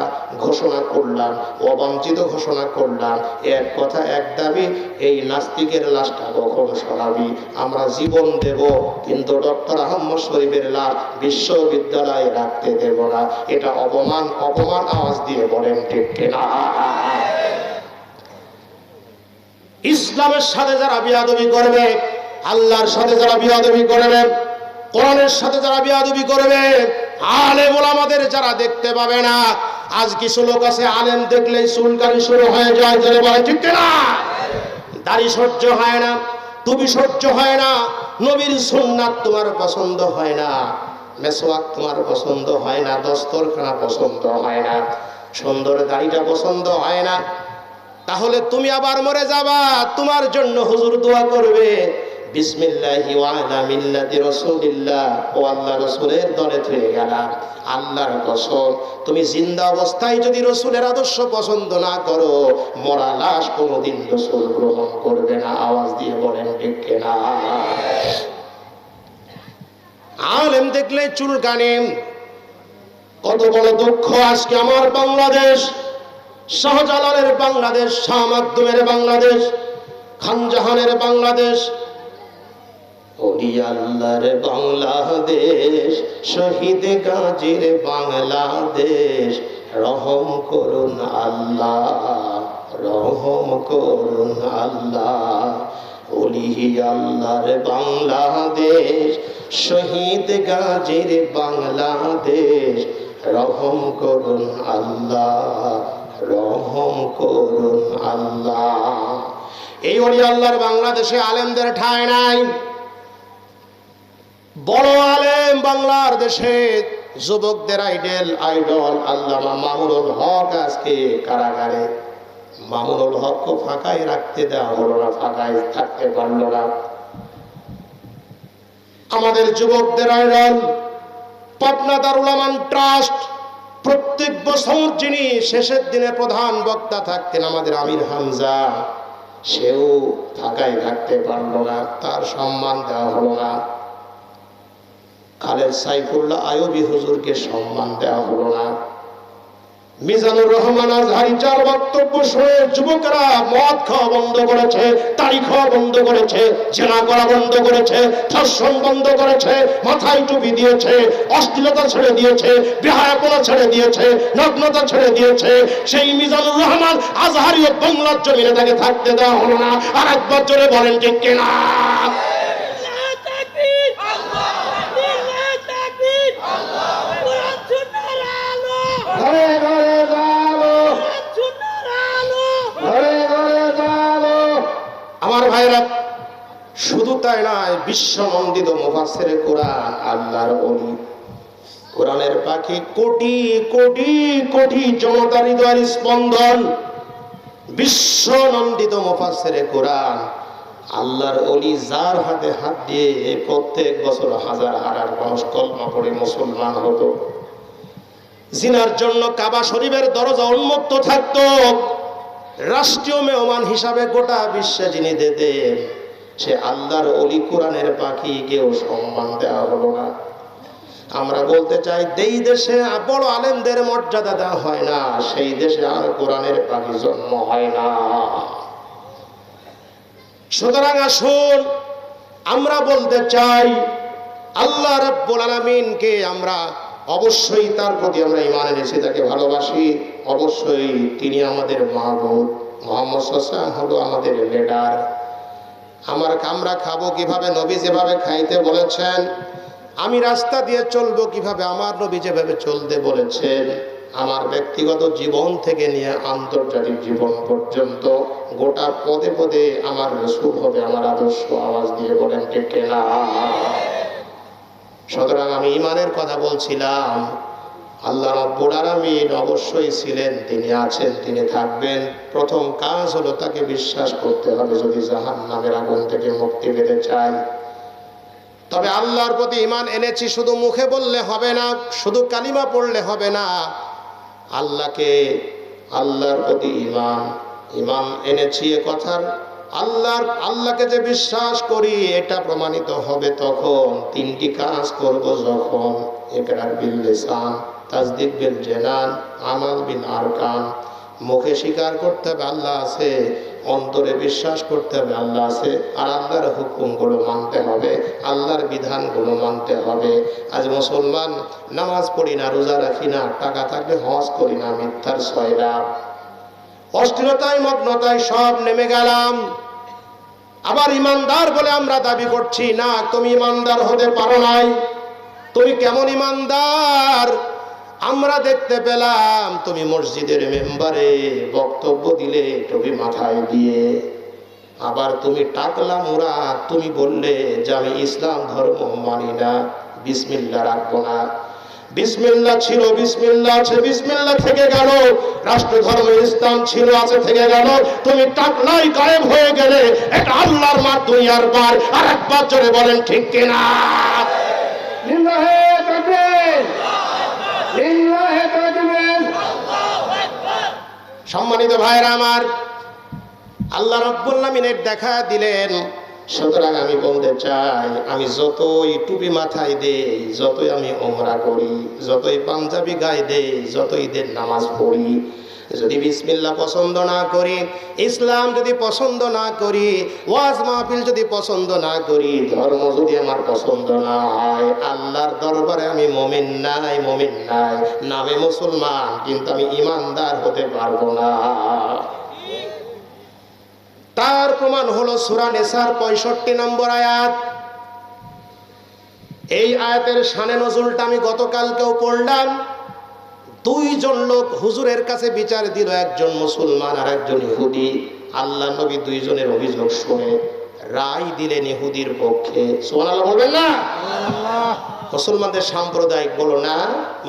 ঘোষণা করলাম, অবাঞ্ছিত ঘোষণা করলাম, এক কথা এক দাবি, এই নাস্তিকের লাশটা কখন সরাবি? আমরা জীবন দেব, কিন্তু ডক্টর আহমদ শরীফের লাশ বিশ্ববিদ্যালয়ে রাখতে দেব না। এটা অপমান। অপমান আওয়াজ দিয়ে বলেন ঠিক কিনা? ইসলামের সাথে যারা বিয়াদবি করবে, আল্লাহর সাথে যারা বিয়াদবি করবে, কোরআনের সাথে যারা বিয়াদবি করবে, আলেম ওলামাদের যারা দেখতে পাবে না। আজ কিছু লোক আছে আলেম দেখলেই চুলকানি শুরু হয়ে যায়, যারা বলে ঠিক না, দাড়ি সহ্য হয় না, টুপি সহ্য হয় না, নবীর সুন্নাত তোমার পছন্দ হয় না, মেসওয়াক তোমার পছন্দ হয় না, দস্তরখানা পছন্দ হয় না, সুন্দর দাড়িটা পছন্দ হয় না, তাহলে তুমি আবার মরে যাবা, তোমার জন্য হুজুর দোয়া করবে, বিসমিল্লাহি ওয়া আলা মিল্লাতি রাসূলিল্লাহ, ও আল্লাহর রাসূলের দলে থেকে গেলা। আল্লাহর কসম, তুমি জিন্দা অবস্থায় যদি রাসূলের আদর্শ পছন্দ না করো, মরা লাশ কোনোদিন রাসূল গ্রহণ করবে না। আওয়াজ দিয়ে বলেন ঠিক কিনা? আলেম দেখলে চুলকানি। কত বড় দুঃখ আজকে আমার বাংলাদেশ, শাহজালালের বাংলাদেশ, শাহ মাকদুমের বাংলাদেশ, খানজাহানের বাংলাদেশ, ওলি আল্লাহর বাংলাদেশ, শহীদ গাজীর বাংলাদেশ। রহম করুন আল্লাহ, রহম করুন আল্লাহ। ওলি আল্লাহর বাংলাদেশ, শহীদ গাজীর বাংলাদেশ। রহম করুন আল্লাহ, রহম করুন আল্লাহ। এই ওলি আল্লাহর বাংলাদেশে আলেমদের ঠাঁই নাই। বড় আলেম বাংলার দেশে, যুবকদের আইডল আল্লামা মামুনুল হক আজকে কারাগারে। মামুনুল হককে ফাঁকায় রাখতে দেওয়া হলো না, ফাঁকায় থাকতে পারলো না। আমাদের যুবকদের আইডল পাটনা দারুল আমান ট্রাস্ট, প্রত্যেক বছর যিনি শেষের দিনে প্রধান বক্তা থাকতেন আমাদের আমির হামজা, সেও ফাঁকায় থাকতে পারলো না, তার সম্মান দেওয়া হলো না। খালেদ সাইফুল্লাহ আইয়ুবী হুজুরকে সম্মান দেওয়া হলো না। মিজানুর রহমান আজহারি যার বক্তব্য শুনে যুবকরা মদ খাওয়া বন্ধ করেছে, তাড়ি খাওয়া বন্ধ করেছে, জেনা করা বন্ধ করেছে, ধর্ষণ বন্ধ করেছে, মাথায় টুপি দিয়েছে, অশ্লীলতা ছেড়ে দিয়েছে, বেহায়াপনা ছেড়ে দিয়েছে, নগ্নতা ছেড়ে দিয়েছে। সেই মিজানুর রহমান আজহারিও বাংলার জমিনে তাকে থাকতে দেওয়া হলো না। আর একবার জোরে বলেন ঠিক কিনা? আমার ভাইরা, শুধু তাই নয়, বিশ্বনন্দিত মুফাসসিরে কোরআন আল্লাহর ওলি, কোরআনের পাখি, কোটি কোটি কোটি জনতার হৃদয়ের স্পন্দন, বিশ্বনন্দিত মুফাসসিরে কোরআন আল্লাহর ওলি, যার হাতে হাত দিয়ে প্রত্যেক বছর হাজার হাজার মানুষ কলমা পড়ে মুসলমান হতো। জিনার জন্য কাবা শরীফের দরজা উন্মুক্ত থাকতো। রাষ্ট্রীয় মেহমান হিসাবে গোটা বিশ্বে যিনি দিতেন, সে আল্লাহর ওলি কোরআনের পাখিকেও সম্মান দেওয়া হলো না। আমরা বলতে চাই, যেই দেশে বড় আলেমদের মর্যাদা দেওয়া হয় না, সেই দেশে আর কোরআনের পাখি জন্ম হয় না। সুতরাং আসুন আমরা বলতে চাই, আল্লাহ রাব্বুল আলামিনকে আমরা অবশ্যই, তার প্রতি আমরা ঈমান এনেছি, তাকে ভালোবাসি। অবশ্যই তিনি আমাদের মাহবুব, মুহাম্মদ সাল্লাল্লাহু আলাইহি ওয়াসাল্লাম হলো আমাদের লিডার। আমরা খাবো কিভাবে, নবী যেভাবে খাইতে বলেছেন, আমি রাস্তা দিয়ে চলবো কিভাবে, আমার নবী যেভাবে চলতে বলেছেন, আমার ব্যক্তিগত জীবন থেকে নিয়ে আন্তর্জাতিক জীবন পর্যন্ত গোটা পদে পদে আমার রাসূল হবে আমার আদর্শ। আওয়াজ দিয়ে বলেন ঠিক কিনা? সুতরাং আমি ঈমানের কথা বলছিলাম। আল্লাহ রাব্বুল আলামিন অবশ্যই ছিলেন, তিনি আছেন, তিনি থাকবেন। প্রথম কাজ হলো তাকে বিশ্বাস করতে হবে যদি জাহান্নামের আগুন থেকে মুক্তি পেতে চাই। তবে আল্লাহর প্রতি ঈমান এনেছি শুধু মুখে বললে হবে না, শুধু কালিমা পড়লে হবে না। আল্লাহর প্রতি ঈমান এনেছি এ কথার আল্লাহকে যে বিশ্বাস করি এটা প্রমাণিত হবে তখন, তিনটি কাজ করব যখন: ইকরার বিল লিসান, তাসদীক বিল জানান, আমাল বিল আরকান। মুখে স্বীকার করতে হবে আল্লাহ আছে, অন্তরে বিশ্বাস করতে হবে আল্লাহ আছে, আর আল্লাহর হুকুমগুলো মানতে হবে, আল্লাহর বিধানগুলো মানতে হবে। আজ মুসলমান নামাজ পড়ি না, রোজা রাখি না, টাকা থাকলে হজ করি না, মিথ্যার সয়রা, অশ্লীলতায় মগ্নতায় সব নেমে গেলাম। আবার ইমানদার বলে আমরা দাবি করছি না, তুমি ইমানদার হতে পারো নাই। তুমি কেমন ইমানদার? আমরা দেখতে পেলাম তুমি মসজিদের মেম্বারে বক্তব্য দিলে টুপি মাথায় দিয়ে, আবার তুমি টাকলা মোড়া, তুমি বললে যে আমি ইসলাম ধর্ম মানি না, বিসমিল্লাহ রাখবো না। বিসমিল্লাহ ছিল, বিসমিল্লাহ আছে, বিসমিল্লাহ থেকে গেল। রাষ্ট্র ধর্ম ইসলাম ছিল, আছে, থেকে গেল। তুমি টাকলাই গায়েব হয়ে গেলে। এটা আল্লাহর মার, দুনিয়ার বার। আর একবার জোরে বলেন ঠিক কিনা? সম্মানিত ভাইরা আমার, আল্লাহ রাব্বুল আলামিন দেখা দিলেন। সুতরাং আমি বলতে চাই, আমি যতই টুপি মাথায় দেই, যতই আমি ওমরা করি, যতই পাঞ্জাবি গায়ে দেই, যতই ঈদের নামাজ পড়ি, যদি বিসমিল্লাহ পছন্দ না করি, ইসলাম যদি পছন্দ না করি, ওয়াজ মাহফিল যদি পছন্দ না করি, ধর্ম যদি আমার পছন্দ না হয়, আল্লাহর দরবারে আমি মুমিন নাই, নামে মুসলমান, কিন্তু আমি ঈমানদার হতে পারবো না। তার প্রমাণ হলো সূরা নিসার 65 নম্বর আয়াত। এই আয়াতের শানে নজুলটা আমি গতকালকেও পড়লাম। দুইজন লোক হুজুরের কাছে বিচার দিল, একজন মুসলমান আর একজন ইহুদি। আল্লাহ নবী দুইজনের অভিযোগ শুনে রায় দিলেন ইহুদির পক্ষে। সুবহানাল্লাহ বলবেন না? মুসলমানদের সাম্প্রদায়িক বলো না,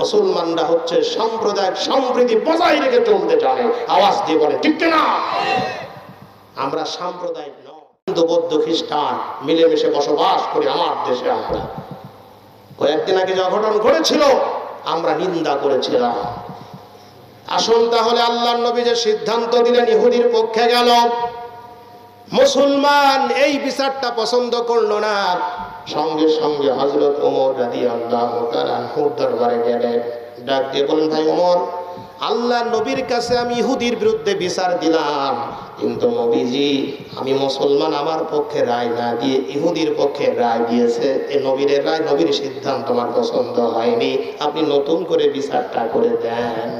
মুসলমানরা হচ্ছে সাম্প্রদায়িক সম্প্রীতি বজায় রেখে চলতে জানে। আওয়াজ দিয়ে বলে ঠিক না? আমরা সাম্প্রদায়িক নয়, হিন্দু বৌদ্ধ খ্রিস্টান মিলেমিশে বসবাস করি আমার দেশে। আমরা কয়েকদিন আগে যে অঘটন ঘটেছিল আমরা নিন্দা করেছিলাম। আসুন তাহলে আল্লাহর নবী যে সিদ্ধান্ত দিলেন ইহুদির পক্ষে গেল, মুসলমান এই বিচারটা পছন্দ করলো না। সঙ্গে সঙ্গে হযরত ওমর রাদিয়াল্লাহু তাআলা আনহুর দরবারে গেলেন, ডাক দিয়ে বলেন, ভাই ওমর, আল্লাহর নবীর কাছে আমি ইহুদির বিরুদ্ধে বিচার দিলাম, কিন্তু নবীজি আমি মুসলমান, আমার পক্ষে রায় না দিয়ে ইহুদির পক্ষে রায় দিয়েছে। এই নবীর রায়, নবীর সিদ্ধান্ত আমার পছন্দ হয়নি, আপনি নতুন করে বিচারটা করে দেন।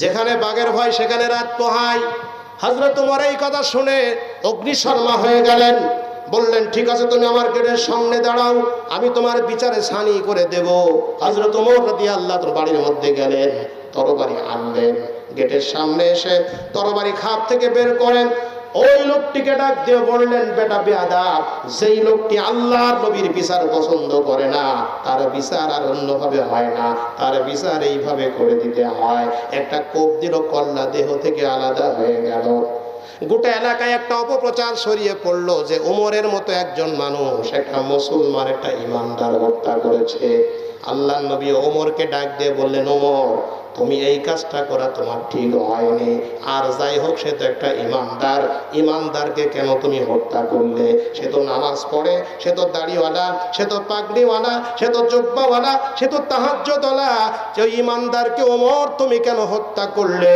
যেখানে বাঘের ভয় সেখানে রাত পোহায়। হযরত ওমর এই কথা শুনে অগ্নিশর্মা হয়ে গেলেন, বললেন ঠিক আছে তুমি আমার গেটের সামনে দাঁড়াও, আমি তোমার বিচারে ছানি করে দেব। হযরত ওমর রাদিয়াল্লাহু তাআলা বাড়ির মধ্যে গেলেন, তরবারি আনলেন, গেটের সামনে এসে তরবারি খাপ থেকে বের করেন। ওই লোকটিকে ডাক দিয়ে বললেন, বেটা বেয়াদব, যেই লোকটি আল্লাহর নবীর বিচার পছন্দ করে না তার বিচার আর অন্যভাবে হয় না, তার বিচার এইভাবে করে দিতে হয়। একটা কোপ দিল, কল্লা দেহ থেকে আলাদা হয়ে গেল। গোটা এলাকায় একটা অপপ্রচার ছড়িয়ে পড়লো যে ওমরের মতো একজন মানুষ একটা মুসলমান, একটা ইমানদার হত্যা করেছে। আল্লাহর নবী ওমরকে ডাক দিয়ে বললেন, ওমর তুমি এই কাজটা করা তোমার ঠিক হয়নি, আর যাই হোক সে তো একটা ইমানদার, ইমানদারকে কেন তুমি হত্যা করলে? সে তো নামাজ পড়ে, সে তো দাড়িওয়ালা, সে তো পাগড়িওয়ালা, সে তো জুব্বাওয়ালা, সে তো তাহাজ্জুদওয়ালা, যে ইমানদারকে ওমর তুমি কেন হত্যা করলে?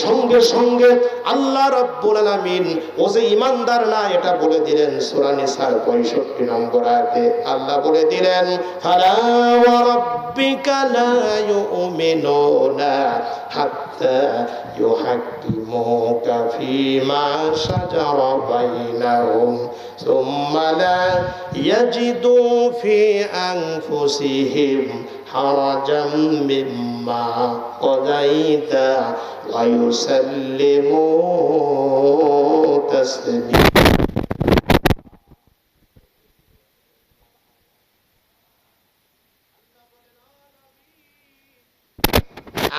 সঙ্গে সঙ্গে আল্লাহ রাব্বুল আলামিন ও যে ইমানদার না এটা বলে দিলেন। সূরা নিসার 65 নম্বর আয়াতে আল্লাহ বলে দিলেন, ফালা ওয়া রাব্বিকা লা ইউমিনুনা হাত্তা ইউহাক্কিমুকা ফীমা শাজারা বাইনাহুম সুম্মা লা ইয়াজিদু ফি আনফুসিহিম হারাজাম মিম্মা কাযাইতা ওয়া ইউসাল্লিমু তাসলিমা।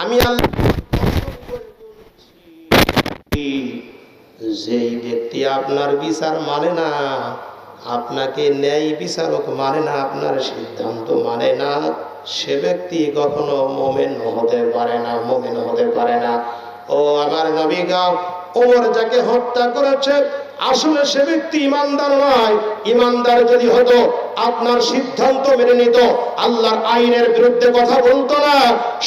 আমি যেই ব্যক্তি আপনার বিচার মানে না, আপনাকে ন্যায় বিচারক মানে না, আপনার সিদ্ধান্ত মানে না, সে ব্যক্তি কখনো মুমিন হতে পারে না, মুমিন হতে পারে না। ও আমার নবী গো, ওমর যাকে হত্যা করেছে আসলে সে ব্যক্তি ইমানদার নয়। ইমানদার যদি হতো আপনার সিদ্ধান্ত মেনে নিত, আল্লাহর আইনের বিরুদ্ধে কথা বলতো না।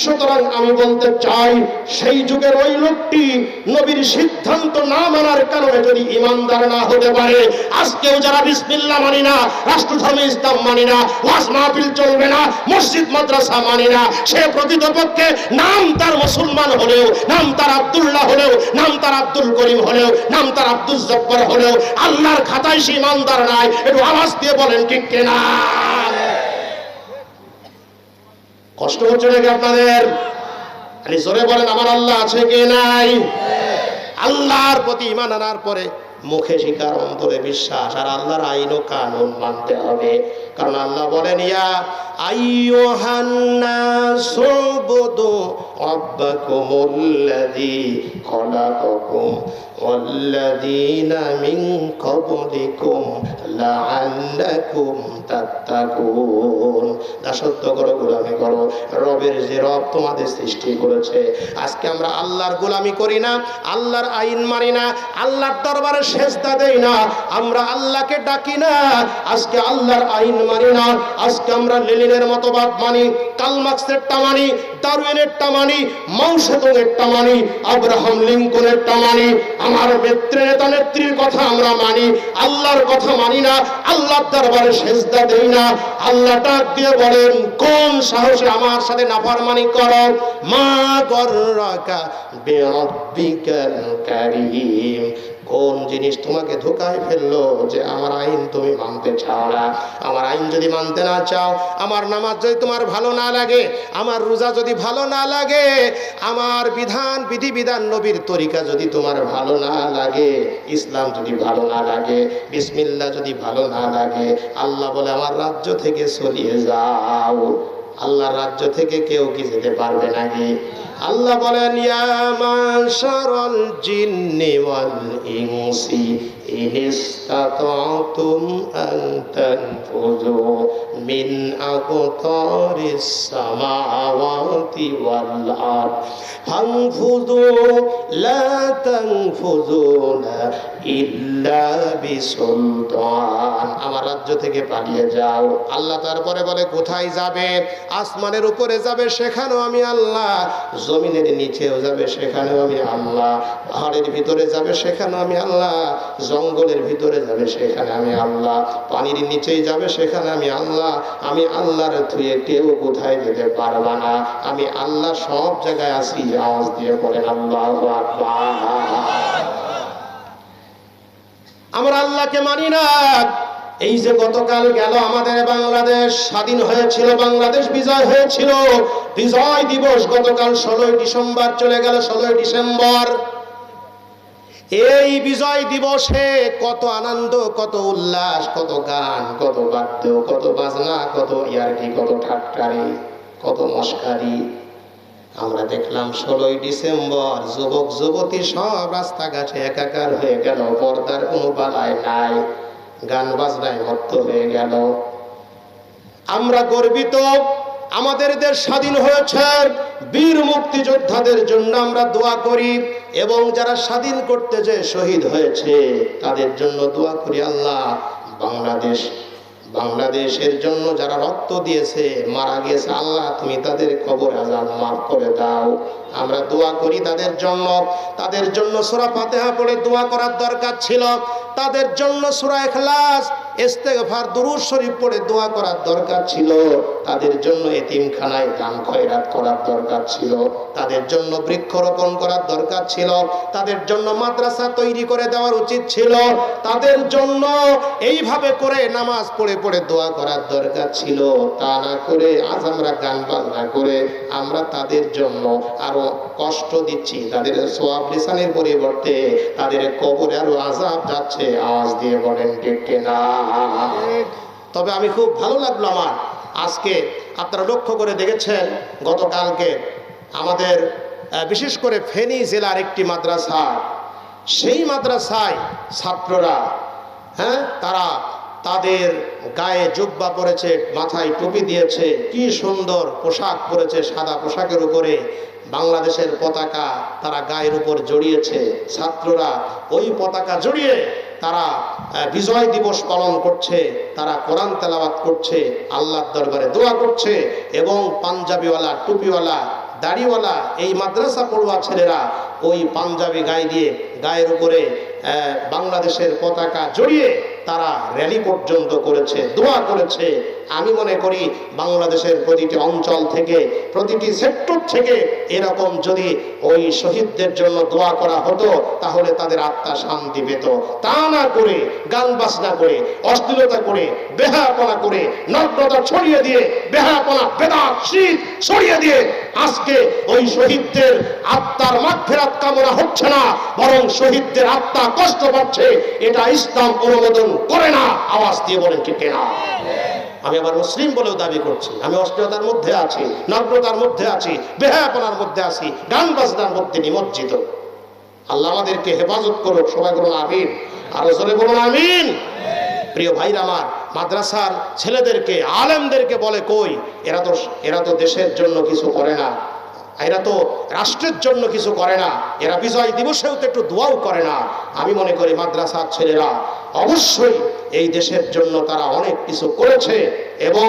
সুতরাং আমি বলতে চাই, সেই যুগের ওই লোকটি নবীর সিদ্ধান্ত না মানার কারণে যদি ইমানদার না হতে পারে, আজকেও যারা বিসমিল্লাহ মানি না, রাষ্ট্রধর্মে ইসলাম মানি না, ওয়াজ মাহফিল চলবে না, মসজিদ মাদ্রাসা মানি না, সে প্রকৃতপক্ষে নাম তার মুসলমান হলেও, নাম তার আব্দুল্লাহ হলেও, নাম তার আব্দুল করিম হলেও, নাম তার আব্দুল জব্বার হলেও আল্লাহর খাতায় সে ইমানদার নাই। একটু আওয়াজ দিয়ে বলেন ঠিক কিনা? কষ্ট হচ্ছে নাকি আপনাদের? জোরে বলেন আমার আল্লাহ আছে কি নাই? আল্লাহর প্রতি ঈমান আনার পরে মুখে স্বীকার, অন্তরে বিশ্বাস, আর আল্লাহর আইন ও কানুন মানতে হবে। কারণ আল্লাহ বলেন, ইয়া আইয়ুহান নাসু উবুদু রাব্বাকুমুল্লাযী খালাকাকুম ওয়াল্লাযীনা মিন ক্বাবলিকুম লাআল্লাকুম তাত্তাকুন। দাসত্ব করো, গোলামি করো, রবের যে রব তোমাদের সৃষ্টি করেছে। আজকে আমরা আল্লাহর গোলামি করি না, আল্লাহর আইন মানি না, আল্লাহর দরবারে সেজদা দেই না, আমরা আল্লাহকে ডাকি না, আজকে আল্লাহর আইন মানি না। আজকে আমরা লেনিনের মতবাদ মানি, কার্ল মার্কসেরটা মানি, ডারউইনেরটা মানি, মাও সেতুংয়েরটা মানি, আব্রাহাম লিঙ্কনেরটা মানি। আমার নেতা নেত্রীর কথা আমরা মানি, আল্লাহর কথা মানি না, আল্লাহর দরবারে সেজদা দেই না। আল্লাহ ডাক দিয়ে বলেন, কোন সাহসে আমার সাথে নাফরমানি করো? মা গররাকা বিরাব্বিকাল কারীম। কোন জিনিস তোমাকে ধোকায় ফেললো যে আমার আইন তুমি মানতে চাও না। আমার আইন যদি মানতে না চাও, আমার নামাজ যদি তোমার ভালো না লাগে, আমার রোজা যদি ভালো না লাগে, আমার বিধান বিধিবিধান নবীর তরিকা যদি তোমার ভালো না লাগে, ইসলাম যদি ভালো না লাগে, বিসমিল্লাহ যদি ভালো না লাগে, আল্লাহ বলে আমার রাজ্য থেকে সরিয়ে যাও। আল্লাহর রাজ্য থেকে কেউ কি যেতে পারবে নাকি? আল্লাহ বলেন ইয়া মাশারাল জিন্নি ওয়াল ইনসি ইন ইসতাতাতুম আন তানফুযু মিন আকতারিস সামাওয়াতি ওয়াল আরদ ফানফুযু লা তানফুযুনা ইল্লা বিসুলতান। আমার রাজ্য থেকে পালিয়ে যাও। আল্লাহ তারপরে বলে কোথায় যাবে? আসমানের উপরে যাবে, সেখানেও আমি আল্লাহ। জমিনের নিচেও যাবে, সেখানেও আমি আল্লাহ। পাহাড়ের ভিতরে যাবে, সেখানেও আমি আল্লাহ। জঙ্গলের ভিতরে যাবে, সেখানে আমি আল্লাহ। পানির নিচেই যাবে, সেখানে আমি আল্লাহ। আমি আল্লাহর থুয়ে কেউ কোথায় যেতে পারবা না। আমি আল্লাহ সব জায়গায় আছি। আওয়াজ দিয়ে বলেন আল্লাহু আকবার। আমরা আল্লাহকে মানি না। এই যে গতকাল গেল আমাদের বাংলাদেশ স্বাধীন হয়েছিল, বাংলাদেশ বিজয় হয়েছিল, বিজয় দিবস গতকাল 16 ডিসেম্বর চলে গেল। 16 ডিসেম্বর এই বিজয় দিবসে কত আনন্দ, কত উল্লাস, কত গান, কত বাদ্য, কত বাজনা, কত ইয়ার্কি, কত ঠাট্টারি, কত মস্কারি। আমরা দেখলাম 16 ডিসেম্বর যুবক যুবতী সব রাস্তাঘাটে একাকার হয়ে গেল, পর্দার কোনো বালাই নাই, গান বাজনায় মত্ত হয়ে গেল। আমরা গর্বিত, আমাদের দেশ স্বাধীন হয়েছে। বীর মুক্তিযোদ্ধাদের জন্য আমরা দোয়া করি এবং যারা স্বাধীন করতে যে শহীদ হয়েছে তাদের জন্য দোয়া করি। আল্লাহ বাংলাদেশের জন্য যারা রক্ত দিয়েছে, মারা গিয়েছে, আল্লাহ তুমি তাদের কবর আযাব মাফ করে দাও। আমরা দোয়া করি তাদের জন্য সূরা ফাতিহা পড়ে দোয়া করার দরকার ছিল। তাদের জন্য সূরা ইখলাস, ইস্তেগফার, দুরূদ শরীফ পড়ে দোয়া করার দরকার ছিল। তাদের জন্য এতিমখানায় দান খয়রাত করার দরকার ছিল। তাদের জন্য বৃক্ষরোপণ করার দরকার ছিল। তাদের জন্য মাদ্রাসা তৈরি করে দেওয়ার উচিত ছিল। তাদের জন্য এইভাবে করে নামাজ পড়ে পড়ে দোয়া করার দরকার ছিল। তা না করে আজ আমরা গান বাজনা করে আমরা তাদের জন্য আরো কষ্ট দিচ্ছি। তাদের সওয়াব লিসানের পরিবর্তে তাদের কবরে আরো আযাব যাচ্ছে। আওয়াজ দিয়ে বলেন ঠিক কিনা? তবে আমি খুব ভালো লাগলো আমার আজকে আপনারা লক্ষ্য করে দেখেছেন গতকালকে আমাদের বিশেষ করে ফেনী জেলার একটি মাদ্রাসা, সেই মাদ্রাসায় ছাত্ররা তারা তাদের গায়ে জুব্বা পরেছে, মাথায় টুপি দিয়েছে, কি সুন্দর পোশাক পরেছে, সাদা পোশাকের উপরে বাংলাদেশের পতাকা তারা গায়ের উপর জড়িয়েছে। ছাত্ররা ওই পতাকা জড়িয়ে তারা বিজয় দিবস পালন করছে, তারা কোরআন তেলাওয়াত করছে, আল্লাহর দরবারে দোয়া করছে এবং পাঞ্জাবিওয়ালা, টুপিওয়ালা, দাড়িওয়ালা এই মাদ্রাসা পড়ুয়া ছেলেরা ওই পাঞ্জাবি গায়ে দিয়ে গায়ের উপরে বাংলাদেশের পতাকা জড়িয়ে তারা র্যালি পর্যন্ত করেছে, দোয়া করেছে। আমি মনে করি বাংলাদেশের প্রতিটি অঞ্চল থেকে, প্রতিটি সেক্টর থেকে এরকম যদি ওই শহীদদের জন্য দোয়া করা হতো তাহলে তাদের আত্মা শান্তি পেত। তা না করে গান বাজনা করে, অশ্লীলতা করে, বেহায়াপনা করে, নগ্নতা ছড়িয়ে দিয়ে, বেহায়াপনা, বেদাত, শিরক ছড়িয়ে দিয়ে আজকে ওই শহীদদের আত্মার মাগফিরাত কামনা হচ্ছে না, বরং শহীদদের আত্মা কষ্ট পাচ্ছে। এটা ইসলাম অনুমোদন করে না। আওয়াজ দিয়ে বলেন ঠিক কিনা? আমি আবার মুসলিম বলেও দাবি করছি। আমি অশ্লীলতার মধ্যে আছি, নগ্নতার মধ্যে আছি, বেহায়াপনার মধ্যে আছি, গান বাজনার মধ্যে নিমজ্জিত। আল্লাহ আমাদেরকে হেফাজত করুক। সবাই বলুন আমিন। আরো জোরে বলুন আমিন। প্রিয় ভাইরা আমার, মাদ্রাসার ছেলেদেরকে, আলেমদেরকে বলে কই, এরা তো দেশের জন্য কিছু করে না, এরা তো রাষ্ট্রের জন্য কিছু করে না, এরা বিজয় দিবসেও তো একটু দোয়াও করে না। আমি মনে করি মাদ্রাসার ছেলেরা অবশ্যই এই দেশের জন্য তারা অনেক কিছু করেছে এবং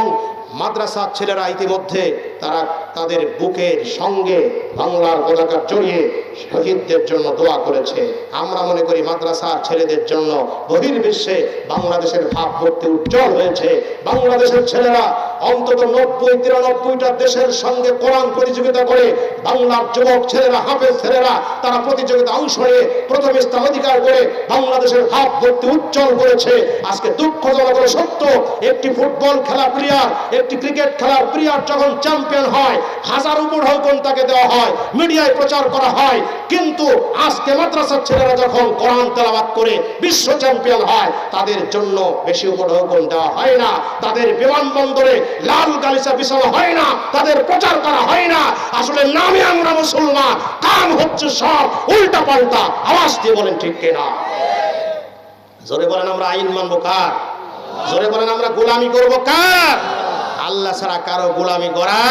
মাদ্রাসার ছেলেরা ইতিমধ্যে তারা তাদের বুকের সঙ্গে বাংলার পতাকা জড়িয়ে শহীদদের জন্য দোয়া করেছে। আমরা মনে করি মাদ্রাসার ছেলেদের জন্য বহির্বিশ্বে বাংলাদেশের ভাবমূর্তি উজ্জ্বল হয়েছে। বাংলাদেশের ছেলেরা অন্তত 90-93টা দেশের সঙ্গে কোরআন প্রতিযোগিতা করে বাংলার যুবক ছেলেরা, হাফেজ ছেলেরা, তারা প্রতিযোগিতা অংশ নিয়ে প্রথম স্থান অধিকার করে বাংলাদেশের ভাবমূর্তি উজ্জ্বল করেছে। আজকে দুঃখজনক সত্য, একটি ফুটবল খেলা প্লেয়ার, একটি ক্রিকেট খেলার প্লেয়ার যখন চ্যাম্পিয়ন হয়, 1000 উপঢৌকন তাকে দেওয়া হয়, মিডিয়ায় প্রচার করা হয়, কিন্তু আজকে মাদ্রাসার ছেলেরা যখন কোরআন তেলাওয়াত করে বিশ্ব চ্যাম্পিয়ন হয়, তাদের জন্য বেশি উপঢৌকন দেওয়া হয় না, তাদের বিমানবন্দরে লাল গালিচা বিছানো হয় না, তাদের প্রচার করা হয় না। আসলে নামে আমরা মুসলমান, কাম হচ্ছে সব উল্টা পাল্টা। আওয়াজ দিয়ে বলেন ঠিক কিনা? জোরে বলেন আমরা আইন মানবো কার? জোরে বলেন আমরা গোলামি করবো কার? আল্লাহ ছাড়া কারো গোলামি করা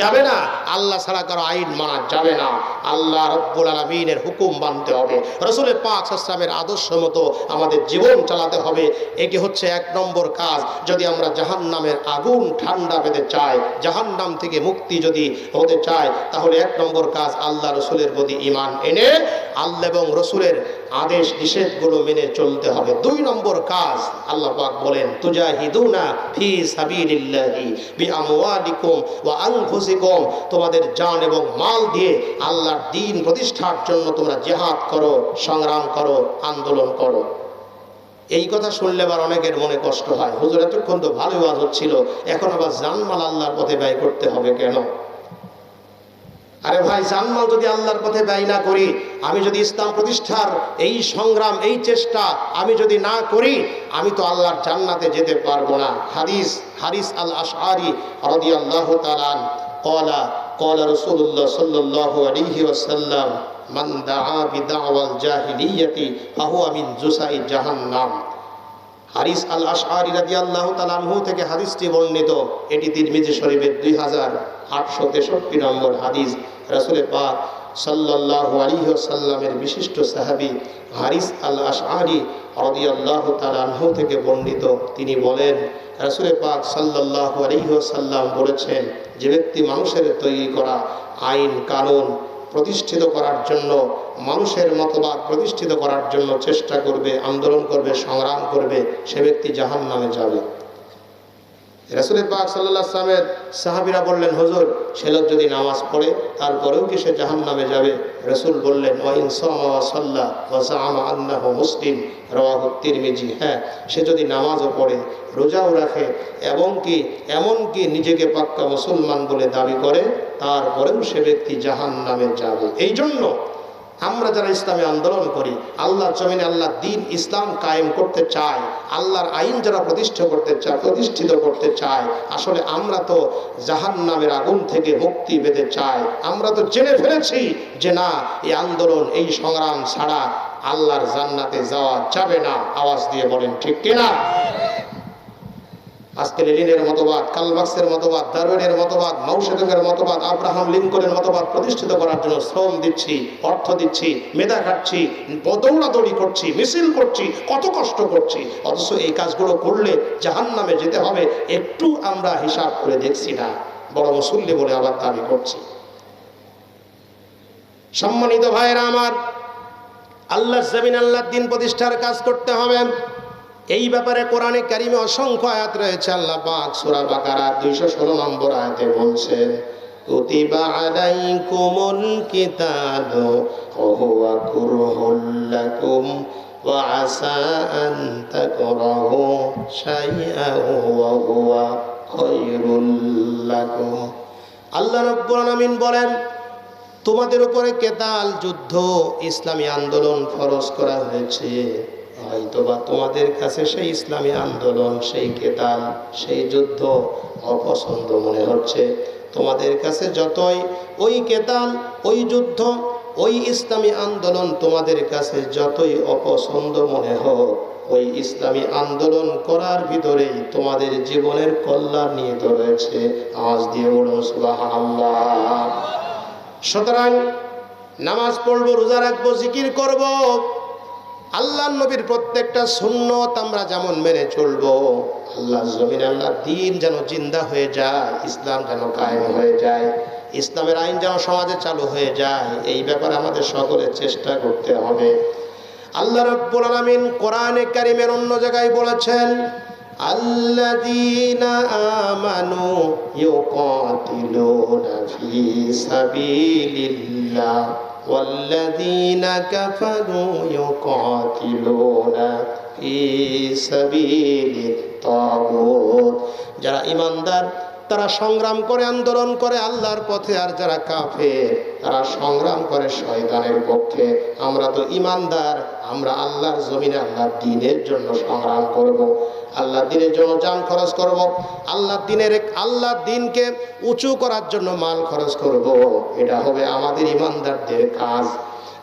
যাবে না, আল্লাহ ছাড়া কারো আইন মানা যাবে না। আল্লাহ রব্বুল আলামিনের হুকুম মানতে হবে, রাসূল পাক সাল্লাল্লাহু আলাইহি ওয়াসাল্লামের আদর্শ মতো আমাদের জীবন চালাতে হবে। এটি হচ্ছে 1 নম্বর কাজ। যদি আমরা জাহান্নামের আগুন ঠান্ডা পেতে চাই, জাহান্নাম থেকে মুক্তি যদি হতে চাই, তাহলে 1 নম্বর কাজ আল্লাহ রসুলের প্রতি ঈমান এনে আল্লাহ এবং রসুলের আদেশ নিষেধগুলো মেনে চলতে হবে। 2 নম্বর কাজ, আল্লাহ পাক বলেন তুজাহিদুনা ফি সাবিলিল্লাহি বিআমওয়ালিকুম ওয়া আনফুসিকুম, তোমাদের জান এবং মাল দিয়ে আল্লাহর দ্বীন প্রতিষ্ঠার জন্য তোমরা জিহাদ করো, সংগ্রাম করো, আন্দোলন করো। এই কথা শুনলে আবার অনেকের মনে কষ্ট হয়, হুজুর এতক্ষণ তো ভালোই ওয়াজ হচ্ছিল, এখন আবার জানমাল আল্লাহর পথে ব্যয় করতে হবে কেন? আরে ভাই, জানমাল যদি আল্লাহর পথে ব্যয় না করি, আমি যদি ইসলাম প্রতিষ্ঠার এই সংগ্রাম, এই চেষ্টা আমি যদি না করি, আমি তো আল্লাহর জান্নাতে যেতে পারবো না। হারিস আল আশআরি রাদিয়াল্লাহু তাআলা ক্বালা ক্বালা রাসূলুল্লাহ সাল্লাল্লাহু আলাইহি ওয়াসাল্লাম মান দাআ বিদাওয়াল জাহিলিয়াতি ফাহুয়া মিন জুসাই জাহান্নাম। হারিস আল আশআরি রাদিয়াল্লাহু তাআলা আনহু থেকে হাদিসটি বর্ণিত। এটি তিরমিজি শরীফের 2863 নম্বর হাদিস। রাসূল পাক সাল্লাল্লাহু আলাইহি ওয়াসাল্লামের বিশিষ্ট সাহাবী হারিস আল আশআরি রাদিয়াল্লাহু তাআলা আনহু থেকে বর্ণিত। তিনি বলেন, রাসূল পাক সাল্লাল্লাহু আলাইহি ওয়াসাল্লাম বলেছেন, যে ব্যক্তি মানুষের তৈরি করা আইন কানুন প্রতিষ্ঠিত করার জন্য, মানুষের মতবাদ প্রতিষ্ঠিত করার জন্য চেষ্টা করবে, আন্দোলন করবে, সংগ্রাম করবে, সে ব্যক্তি জাহান্নামে যাবে। রাসূল পাক সাল্লাল্লাহু আলাইহি ওয়াসাল্লামের সাহাবীরা বললেন, হুজুর সে লোক যদি নামাজ পড়ে তারপরেও কি সে জাহান্নামে যাবে? রাসূল বললেন, ওয়া ইন সামা ওয়া সাল্লা ওয়া জাআমা আন্নাহু মুসলিম রাওয়াহু তিরমিজি। হ্যাঁ, সে যদি নামাজও পড়ে, রোজাও রাখে, এমনকি নিজেকে পাক্কা মুসলমান বলে দাবি করে, তারপরেও সে ব্যক্তি জাহান্নামে যাবে। এই জন্য আমরা যারা ইসলামী আন্দোলন করি, আল্লাহর জমিনে আল্লাহর দ্বীন ইসলাম কায়েম করতে চাই, আল্লাহর আইন যারা প্রতিষ্ঠিত করতে চায়, আসলে আমরা তো জাহান্নামের আগুন থেকে মুক্তি পেতে চাই। আমরা তো জেনে ফেলেছি যে না, এই আন্দোলন, এই সংগ্রাম ছাড়া আল্লাহর জান্নাতে যাওয়া যাবে না। আওয়াজ দিয়ে বলেন ঠিক কিনা? আজকে লেনিনের মতবাদ, কার্ল মার্কসের মতবাদ, ডারউইনের মতবাদ, মাও সেতুংয়ের মতবাদ, আব্রাহাম লিঙ্কনের মতবাদ প্রতিষ্ঠিত করার জন্য শ্রম দিচ্ছি, অর্থ দিচ্ছি, মেধা খাটছি, দৌড়াদৌড়ি করছি, মিছিল করছি, কত কষ্ট করছি, অথচ এই কাজগুলো করলে জাহান্নামে যেতে হবে একটু আমরা হিসাব করে দেখছি না, বড় মুসল্লি বলে আবার দাবি করছি। সম্মানিত ভাইয়েরা আমার, আল্লাহর জমিন, আল্লাহর দ্বীন প্রতিষ্ঠার কাজ করতে হবে। এই ব্যাপারে কোরআনে কারিমে অসংখ্য আয়াত রয়েছে। আল্লাহ পাক সূরা বাকারা 216 নম্বর আয়াতে বলছেন, কুতিবা আলাইকুমুল কিতাবু ওয়া হুয়া কুরহুল লাকুম ওয়া আসা আন তাকরাহু শাইআন ওয়া হুয়া খায়রুল লাকুম। আল্লাহ রাব্বুল আলামিন বলেন, তোমাদের উপরে কেতাল, যুদ্ধ, ইসলামী আন্দোলন ফরজ করা হয়েছে। হয়তোবা তোমাদের কাছে সেই ইসলামী আন্দোলন, সেই কেতাল, সেই যুদ্ধ অপছন্দ মনে হচ্ছে। তোমাদের কাছে যতই ওই কেতাল, ওই যুদ্ধ, ওই ইসলামী আন্দোলন তোমাদের কাছে যতই অপছন্দ মনে হোক, ওই ইসলামী আন্দোলন করার ভিতরেই তোমাদের জীবনের কল্যাণ নিহিত রয়েছে। আওয়াজ দিয়ে বলুন সুবহানাল্লাহ। সুতরাং নামাজ পড়বো, রোজা রাখবো, জিকির করব, আল্লাহর নবীর প্রত্যেকটা সুন্নত আমরা যেমন মেনে চলবো, আল্লাহর জমিনে আল্লাহর দ্বীন যেন জিন্দা হয়ে যায়, ইসলাম যেন কায়েম হয়ে যায়, ইসলামের আইন যেন সমাজে চালু হয়ে যায়, এই ব্যাপারে আমাদের সকলের চেষ্টা করতে হবে। আল্লাহ রাব্বুল আলামিন কোরআনে কারীমের অন্য জায়গায় বলেছেন, আল্লাযীনা আমানু ইউকাতিলুনা ফি সাবিলিল্লাহ ওয়াল্লাযীনা কাফারু ইউকাতিলুনা ফি সাবিলিত তাগুত। যারা ঈমানদার তারা সংগ্রাম করে, আন্দোলন করে আল্লাহর পথে, আর যারা কাফের তারা সংগ্রাম করে শয়তানের পক্ষে। আমরা তো ঈমানদার, আমরা আল্লাহর জমিনে আল্লাহর দ্বীনের জন্য সংগ্রাম করব, আল্লাহর দ্বীনের জন্য জান খরচ করব, আল্লাহর দ্বীনকে উঁচু করার জন্য মাল খরচ করব। এটা হবে আমাদের ঈমানদারদের কাজ।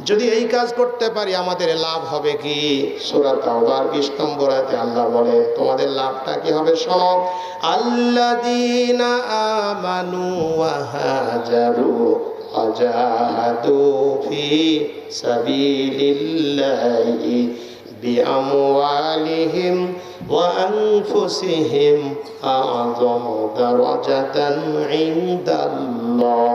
যদি এই কাজ করতে পারি আমাদের লাভ হবে কি? সূরা তাওবার 20 নম্বর আয়াতে আল্লাহ বলে, তোমাদের লাভটা কি হবে শোনো। আল্লাযীনা আমানু ওয়া হাজারু ওয়া জাহাদু ফি সাবিলিল্লাহি বিআমওয়ালিহিম ওয়া আনফুসিহিম আ'যামু দারাজাতান ইনদাল্লাহ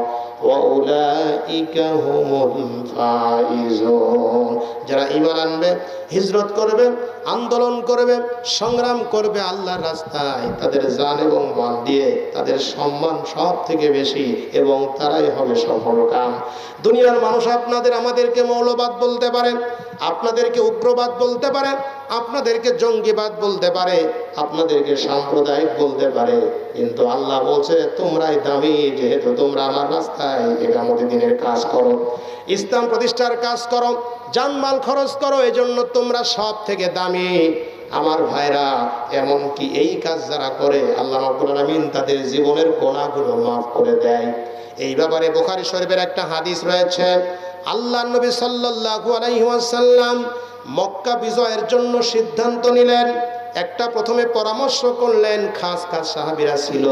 যারা ঈমান আনবে, হিজরত করবে, আন্দোলন করবে, সংগ্রাম করবে আল্লাহর রাস্তায়, তাদের জান এবং মাল দিয়ে তাদের সম্মান সব থেকে বেশি, এবং তারাই হবে সফলকাম। দুনিয়ার মানুষ আমাদেরকে মৌলবাদ বলতে পারে, আপনাদেরকে উগ্রবাদ বলতে পারে, আপনাদেরকে জঙ্গিবাদ বলতে পারে, আপনাদেরকে সাম্প্রদায়িক বলতে পারে, কিন্তু আল্লাহ বলছে তোমরাই দামি, যেহেতু তোমরা আমার রাস্তায় ইকামতে দ্বীনের কাজ করো, ইসলাম প্রতিষ্ঠার কাজ করো, জানমাল খরচ করো, এজন্য তোমরা সব থেকে দামি। আমার ভাইরা, এমনকি এই কাজ যারা করে আল্লাহ রাব্বুল আলামিন তাদের জীবনের গুনাহগুলো মাফ করে দেয়। এই ব্যাপারে বুখারী শরীফের একটা হাদিস রয়েছে, আল্লাহর নবী সাল্লাল্লাহু আলাইহি ওয়াসাল্লাম মক্কা বিজয়ের জন্য সিদ্ধান্ত নিলেন। একটা প্রথমে পরামর্শ করলেন, খাস খাস সাহাবীরা ছিল।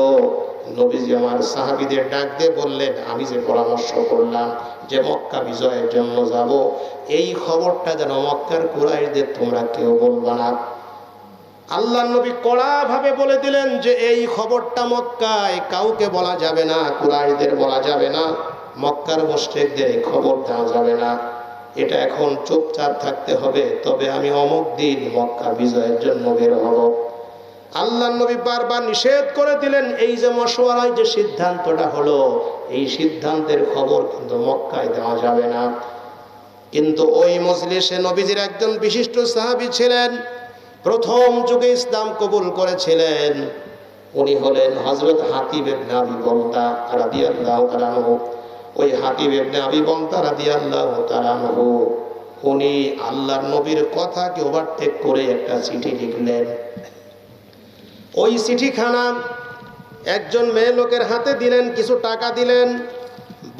নবীজি আমার সাহাবীদের ডাক দিয়ে বললেন, আমি যে পরামর্শ করলাম যে মক্কা বিজয়ের জন্য যাব, এই খবরটা যেন মক্কার কুরাইশদের তোমরা কেউ বলবা না। আল্লাহর নবী কড়া ভাবে বলে দিলেন যে এই খবরটা মক্কায় কাউকে বলা যাবে না, কুরাইশদের বলা যাবে না, মক্কার মুশরিকদের এই খবর দেওয়া যাবে না, এটা এখন চুপচাপ থাকতে হবে। তবে আমি অমুক দিন মক্কা বিজয়ের জন্য বের হব। আল্লাহর নবী বারবার নিষেধ করে দিলেন, এই যে মশওয়ারায় যে সিদ্ধান্তটা হলো, এই সিদ্ধান্তের খবর কিন্তু মক্কায় দেওয়া যাবে না। কিন্তু ওই মজলিসে নবীজির একজন বিশিষ্ট সাহাবী ছিলেন, প্রথম যুগে ইসলাম কবুল করেছিলেন, উনি হলেন হযরত হাতিব ইবনে আবি বলতা রাদিয়াল্লাহু তাআলা আনহু। ওই হাতিব ইবনে আবি বলতা রাদিয়াল্লাহু তাআলা আনহু উনি আল্লাহর নবীর কথাকে ওভারটেক করে একটা চিঠি লিখলেন। ওই চিঠিখানা একজন মেয়ে লোকের হাতে দিলেন, কিছু টাকা দিলেন,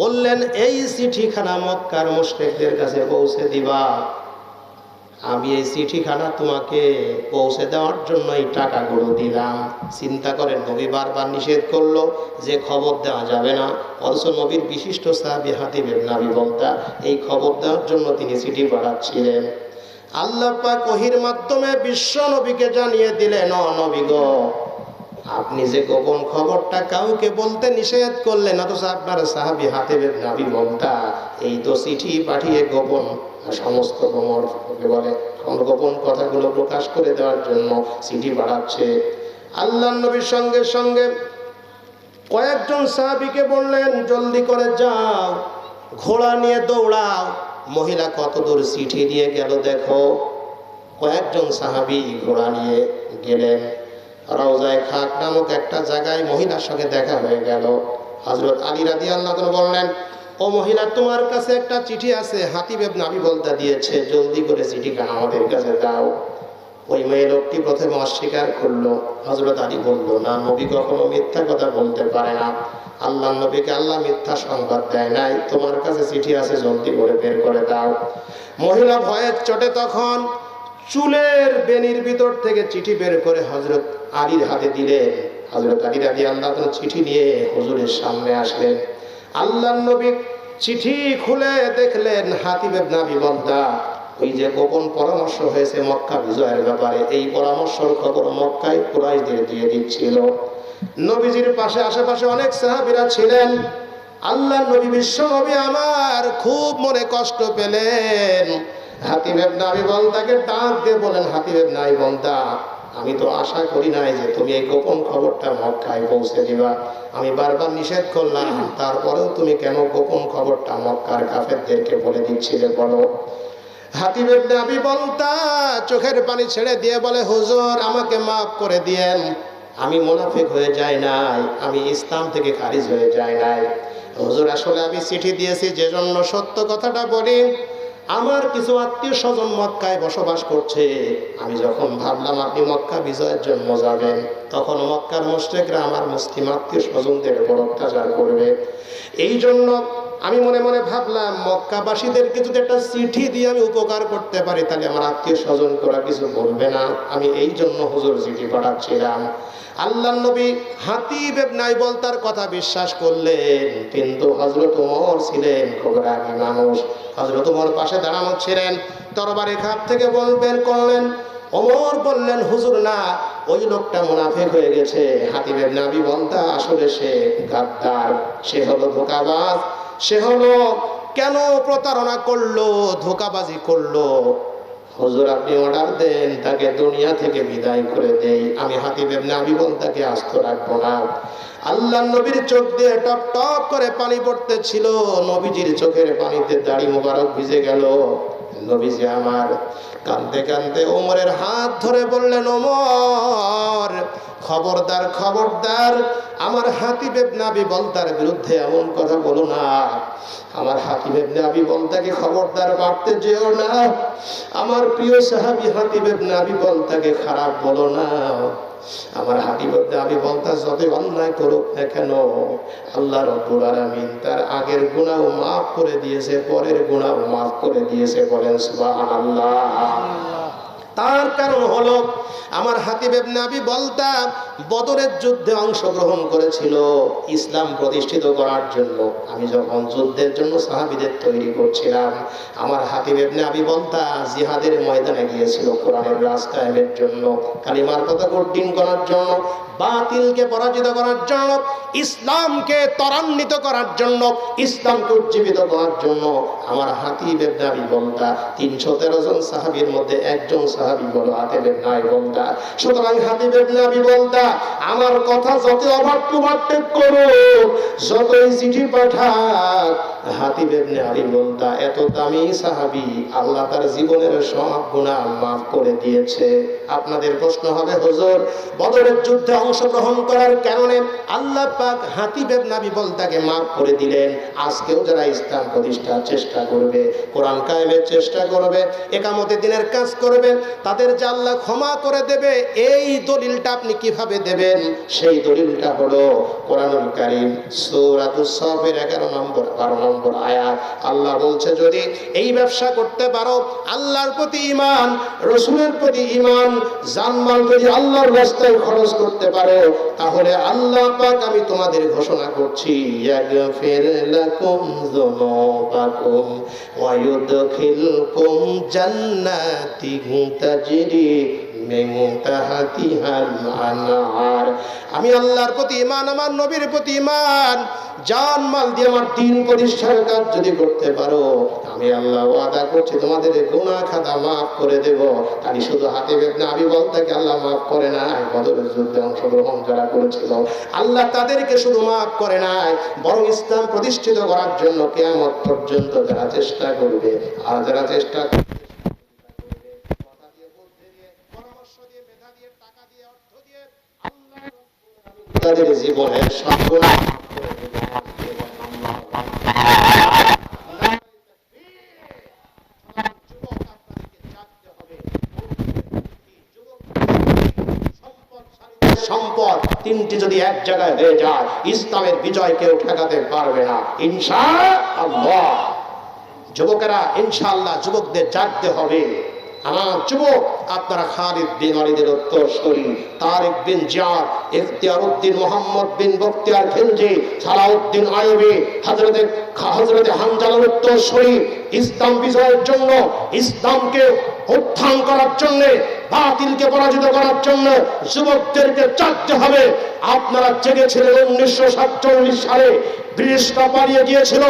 বললেন এই চিঠিখানা মক্কার মুশরিকদের কাছে পৌঁছে দিবা। আমি এই চিঠিখানা তোমাকে পৌঁছে দেওয়ার জন্য এই টাকাগুলো দিলাম। চিন্তা করেন, নবী বারবার নিষেধ করলো যে খবর দেওয়া যাবে না, অথচ নবীর বিশিষ্ট সাহাবী হাতিব ইবনে আবি বলতা এই খবর দেওয়ার জন্য তিনি চিঠি পাঠাচ্ছিলেন। আল্লাহ পাক ওহীর মাধ্যমে বিশ্ব নবীকে জানিয়ে দিলেন, ও নবী গো, আপনি যে গোপন খবরটা কাউকে বলতে নিষেধ করলেন, অথচ আপনার সাহাবী হাতিব ইবনে আবি বলতা এই তো চিঠি পাঠিয়ে গোপন সমস্ত গোপন কথাগুলো প্রকাশ করে দেওয়ার জন্য চিঠি পাঠাচ্ছে। আল্লাহর নবীর সঙ্গে সঙ্গে কয়েকজন সাহাবীকে বললেন, জলদি করে যাও, ঘোড়া নিয়ে দৌড়াও, মহিলা কত দূর চিঠি দিয়ে গেল দেখো। কয়েকজন সাহাবী ঘোড়া নিয়ে গেলেন। রওজায়ে খাক নামক একটা জায়গায় মহিলার সঙ্গে দেখা হয়ে গেল। হযরত আলী রাদিয়াল্লাহু আনহু বললেন, ও মহিলা, তোমার কাছে একটা চিঠি আছে, হাতিব ইবনে আবি বলতা দিয়েছে, জলদি করে চিঠিখানা আমাদের কাছে দাও। ওই মেয়ে লোকটি প্রথমে অস্বীকার করলো। হযরত আলী বলল, না, নবী কখনো মিথ্যা কথা বলতে পারে না, আল্লাহ নবীকে আল্লাহ মিথ্যা সংবাদ দেয় নাই, তোমার কাছে চিঠি আছে, জলদি করে বের করে দাও। মহিলা ভয়ের চোটে তখন চুলের বেনির ভিতর থেকে চিঠি বের করে হযরত আলীর হাতে দিলেন। হযরত আলী রাদিয়াল্লাহু আনহু চিঠি নিয়ে হুজুরের সামনে আসলেন। আল্লাহর নবী চিঠি খুলে দেখলেন হাতিব ইবনে আবি বলতা ওই যে গোপন পরামর্শ হয়েছে মক্কা বিজয়ের ব্যাপারে, এই পরামর্শের খবর মক্কায় কুরাইশদের দিয়ে দিচ্ছিল। নবীজির পাশে আশেপাশে অনেক সাহাবীরা ছিলেন। আল্লাহ নবী বিশ্ব নবী আমার খুব মনে কষ্ট পেলেন। হাতিব ইবনে আবি বলতাকে ডাক দিয়ে বলেন, হাতিব ইবনে আবি বলতা, আমি তো আশা করি নাই যে তুমি এই গোপন খবরটা মক্কায় পৌঁছে দিবা। আমি বারবার নিষেধ করলাম, তারপরেও তুমি কেন গোপন খবরটা মক্কার কাফেরদেরকে বলে দিচ্ছিলে বলো। হাতিব ইবনে আবি বলতা চোখের পানি ছেড়ে দিয়ে বলে, হুজুর আমাকে মাফ করে দিয়েন, আমি মুনাফিক হয়ে যাই নাই, আমি ইসলাম থেকে খারিজ হয়ে যাই নাই। হুজুর আসলে আমি চিঠি দিয়েছি যে জন্য সত্য কথাটা বলি, আমার কিছু আত্মীয় স্বজন মক্কায় বসবাস করছে। আমি যখন ভাবলাম আপনি মক্কা বিজয়ের জন্য যাবেন, তখন মক্কার মুশরিকরা আমার মুসলিম আত্মীয় স্বজনদের বড় অত্যাচার করবে। এই জন্য আমি মনে মনে ভাবলাম মক্কাবাসীদেরকে যদি একটা চিঠি দিয়ে আমি উপকার করতে পারি, তাহলে আমার আত্মীয় স্বজন করা কিছু বলবে না। আমি এই জন্য হুজুর চিঠি পাঠাচ্ছিলাম। আল্লাহর নবী হাতিব ইবনে আবি বলতার কথা বিশ্বাস করলেন, কিন্তু হযরত ওমর ছিলেন খুব রাগী মানুষ। হযরত ওমর পাশে দাঁড়ানো ছিলেন, তরবারি খাপ থেকে বের করলেন। ওমর বললেন, হুজুর না, ওই লোকটা মুনাফিক হয়ে গেছে। হাতিব ইবনে আবি বলতা আসলে সে গাদ্দার, সে হলো ধোঁকাবাজ, সে হলো কেন প্রতারণা করলো, ধোঁকাবাজি করলো। হুজুর আপনি অর্ডার দেন তাকে দুনিয়া থেকে বিদায় করে দেই, আমি হাতিব ইবনে আবি বলতাকে আস্ত রাখবো না। আল্লাহর নবীর চোখ দিয়ে টপ টপ করে পানি পড়তেছিল। নবীজির চোখের পানিতে দাড়ি মোবারক ভিজে গেল। নবীজি আমার কাঁদতে কাঁদতে ওমরের হাত ধরে বললেন, ওমর খবরদার খবরদার, আমার হাতিব ইবনে আবি বলতার বিরুদ্ধে এমন কথা বলো না। আমার হাতিব ইবনে আবি বলতাকে খবরদার বাড়তে যেও না। আমার প্রিয় সাহাবী হাতিব ইবনে আবি বলতাকে খারাপ বলো না। আমার হাতিব ইবনে আবি বলতা যতই অন্যায় করুক না কেন, আল্লাহ রাব্বুল আলামিন তার আগের গুনাহ মাফ করে দিয়েছে, পরের গুনাহ মাফ করে দিয়েছে। বলেন সুবহানাল্লাহ। তার কারণ হলো আমার হাতিব ইবনে আবি বলতা বদরের যুদ্ধে অংশগ্রহণ করেছিল ইসলাম প্রতিষ্ঠিত করার জন্য। আমি যখন যুদ্ধের জন্য সাহাবীদের তৈরি করছিলাম, আমার হাতিব ইবনে আবি বলতা জিহাদের ময়দানে গিয়েছিল কোরআনের রাজ কায়েমের জন্য, কালিমার পতাকা উড্ডীন করার জন্য, বাতিলকে পরাজিত করার জন্য, ইসলামকে ত্বরান্বিত করার জন্য, ইসলামকে উজ্জীবিত করার জন্য। আমার হাতিব ইবনে আবি বলতা 313 জন সাহাবীর মধ্যে একজন সাহাবী বলো হাতিব ইবনে আবি বলতা। সুতরাং হাতিব ইবনে আবি বলতা আমার কথা যত অবাট্য করো, যতই চিঠি পাঠাক, হাতিব ইবনে আবি বলতা এত দামি সাহাবী, আল্লাহ তার জীবনের সব গুনাহ মাফ করে দিয়েছে। আপনাদের প্রশ্ন হবে, হুজুর বদরের যুদ্ধে অংশগ্রহণ করার কারণে আল্লাহ পাক হাতিব ইবনে আবি বলতাকে মাফ করে দিলেন। আজকেও যারা ইসলাম প্রতিষ্ঠার চেষ্টা করবে, কোরআন কায়েমের চেষ্টা করবে, ইকামতে দ্বীনের কাজ করবে, তাদের যে আল্লাহ ক্ষমা করে দেবে, এই দলিলটা আপনি কিভাবে দেবেন? সেই দলিলটা হলো কোরআনুল কারীম সূরাতুস সাফের 11 নম্বর 12 নম্বর আয়াত। আল্লাহ বলছে যদি এই ব্যবসা করতে পারো, আল্লাহর প্রতি ঈমান, রাসূলের প্রতি ঈমান, জানমাল যদি আল্লাহর রাস্তায় খরচ করতে পারো, তাহলে আল্লাহ পাক আমি তোমাদের ঘোষণা করছি ইয়াগফির লাকুম যুনুবাকুম ওয়া ইউদখিলকুম জান্নাতিন তাজরি মিন তাহতিহাল আনহার। আমি আল্লাহর প্রতি ঈমান, আমার নবীর প্রতি ঈমান, জান মাল দিয়ে আমার দ্বীন প্রতিষ্ঠার কাজ যদি করতে পারো, আমি আল্লাহ ওয়াদা করছি তোমাদের গুনাহ খাতা মাফ করে দেব। তাই শুধু হাতিব ইবনে আবি বলতাকে আল্লাহ মাফ করে নাই, বদরের যুদ্ধে অংশগ্রহণ যারা করেছিল আল্লাহ তাদেরকে শুধু মাফ করে নাই, বরং ইসলাম প্রতিষ্ঠিত করার জন্য কিয়ামত পর্যন্ত যারা চেষ্টা করবে, আর যারা চেষ্টা তাদের জীবনের সব গুনাহ মাফ করে দেব। সম্পদ তিনটি যদি এক জায়গায় হয়ে যায়, ইসলামের বিজয় কেউ ঠেকাতে পারবে না ইনশাআল্লাহ। যুবকেরা ইনশাআল্লাহ, যুবকদের জাগতে হবে। আমার যুবক, আপনারা খালিদ বিন ওয়ালিদের উত্তরসূরি, তারিক বিন জিয়াদ, ইখতিয়ার উদ্দিন মোহাম্মদ বিন বখতিয়ার খিলজি, সালাউদ্দিন আইয়ুবী, হযরতে হামজালার উত্তরসূরি, ইসলাম বিজয়ের জন্য, ইসলামকে উত্থান করার জন্য, বাতিলকে পরাজিত করার জন্য যুবকদেরকে জাগতে হবে। আপনারা জেগেছিলেন 1947 সালে, ব্রিটিশরা পালিয়ে গিয়েছিল।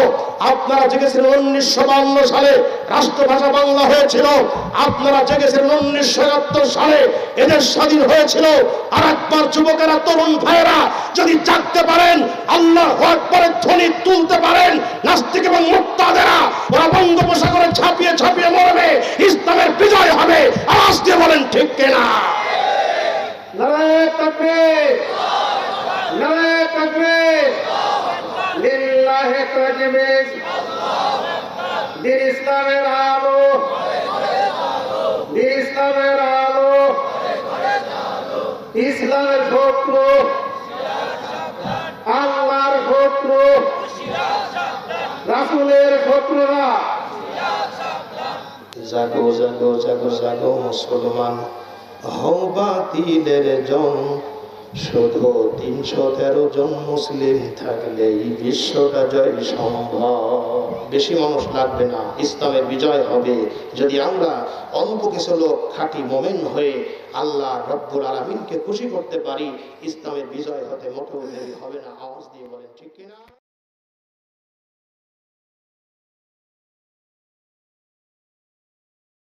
আপনারা জেগেছিলেন 1952 সালে, রাষ্ট্রভাষা বাংলা হয়েছিল। আপনারা জেগেছিলেন 1971 সালে, এদেশ স্বাধীন হয়েছিল। আর একবার যুবকেরা, তরুণ ভাইয়েরা যদি জাগতে পারেন, আল্লাহু আকবারের ধ্বনি তুলতে পারেন, নাস্তিক এবং মুরতাদেরা ওরা বঙ্গোপসাগরে ঝাঁপিয়ে ঝাঁপিয়ে মরবে, ইসলামের বিজয় হবে। আওয়াজ দিয়ে বলেন ঠিক কিনা? নারায়ে তাকবীর, নারায়ে তাকবীর, লিল্লাহি তাকবীর। দিন ইসলামের আলো, দিন ইসলামের আলো, ইসলামের শত্রু, আল্লাহর শত্রু, রাসূলের শত্রুরা। জাগো জাগো জাগো জাগো মুসলমান, হও বাতিলের জন। শুধু 313 জন মুসলিম থাকলেই বিশ্বটা জয় সম্ভব। বেশি মানুষ লাগবে না, ইসলামের বিজয় হবে যদি আমরা অল্প কিছু লোক খাঁটি মুমিন হয়ে আল্লাহ রব্বুল আলামিনকে খুশি করতে পারি। ইসলামের বিজয় হতে মোটেও দেরি হবে না। আওয়াজ দিয়ে বলেন ঠিক কিনা?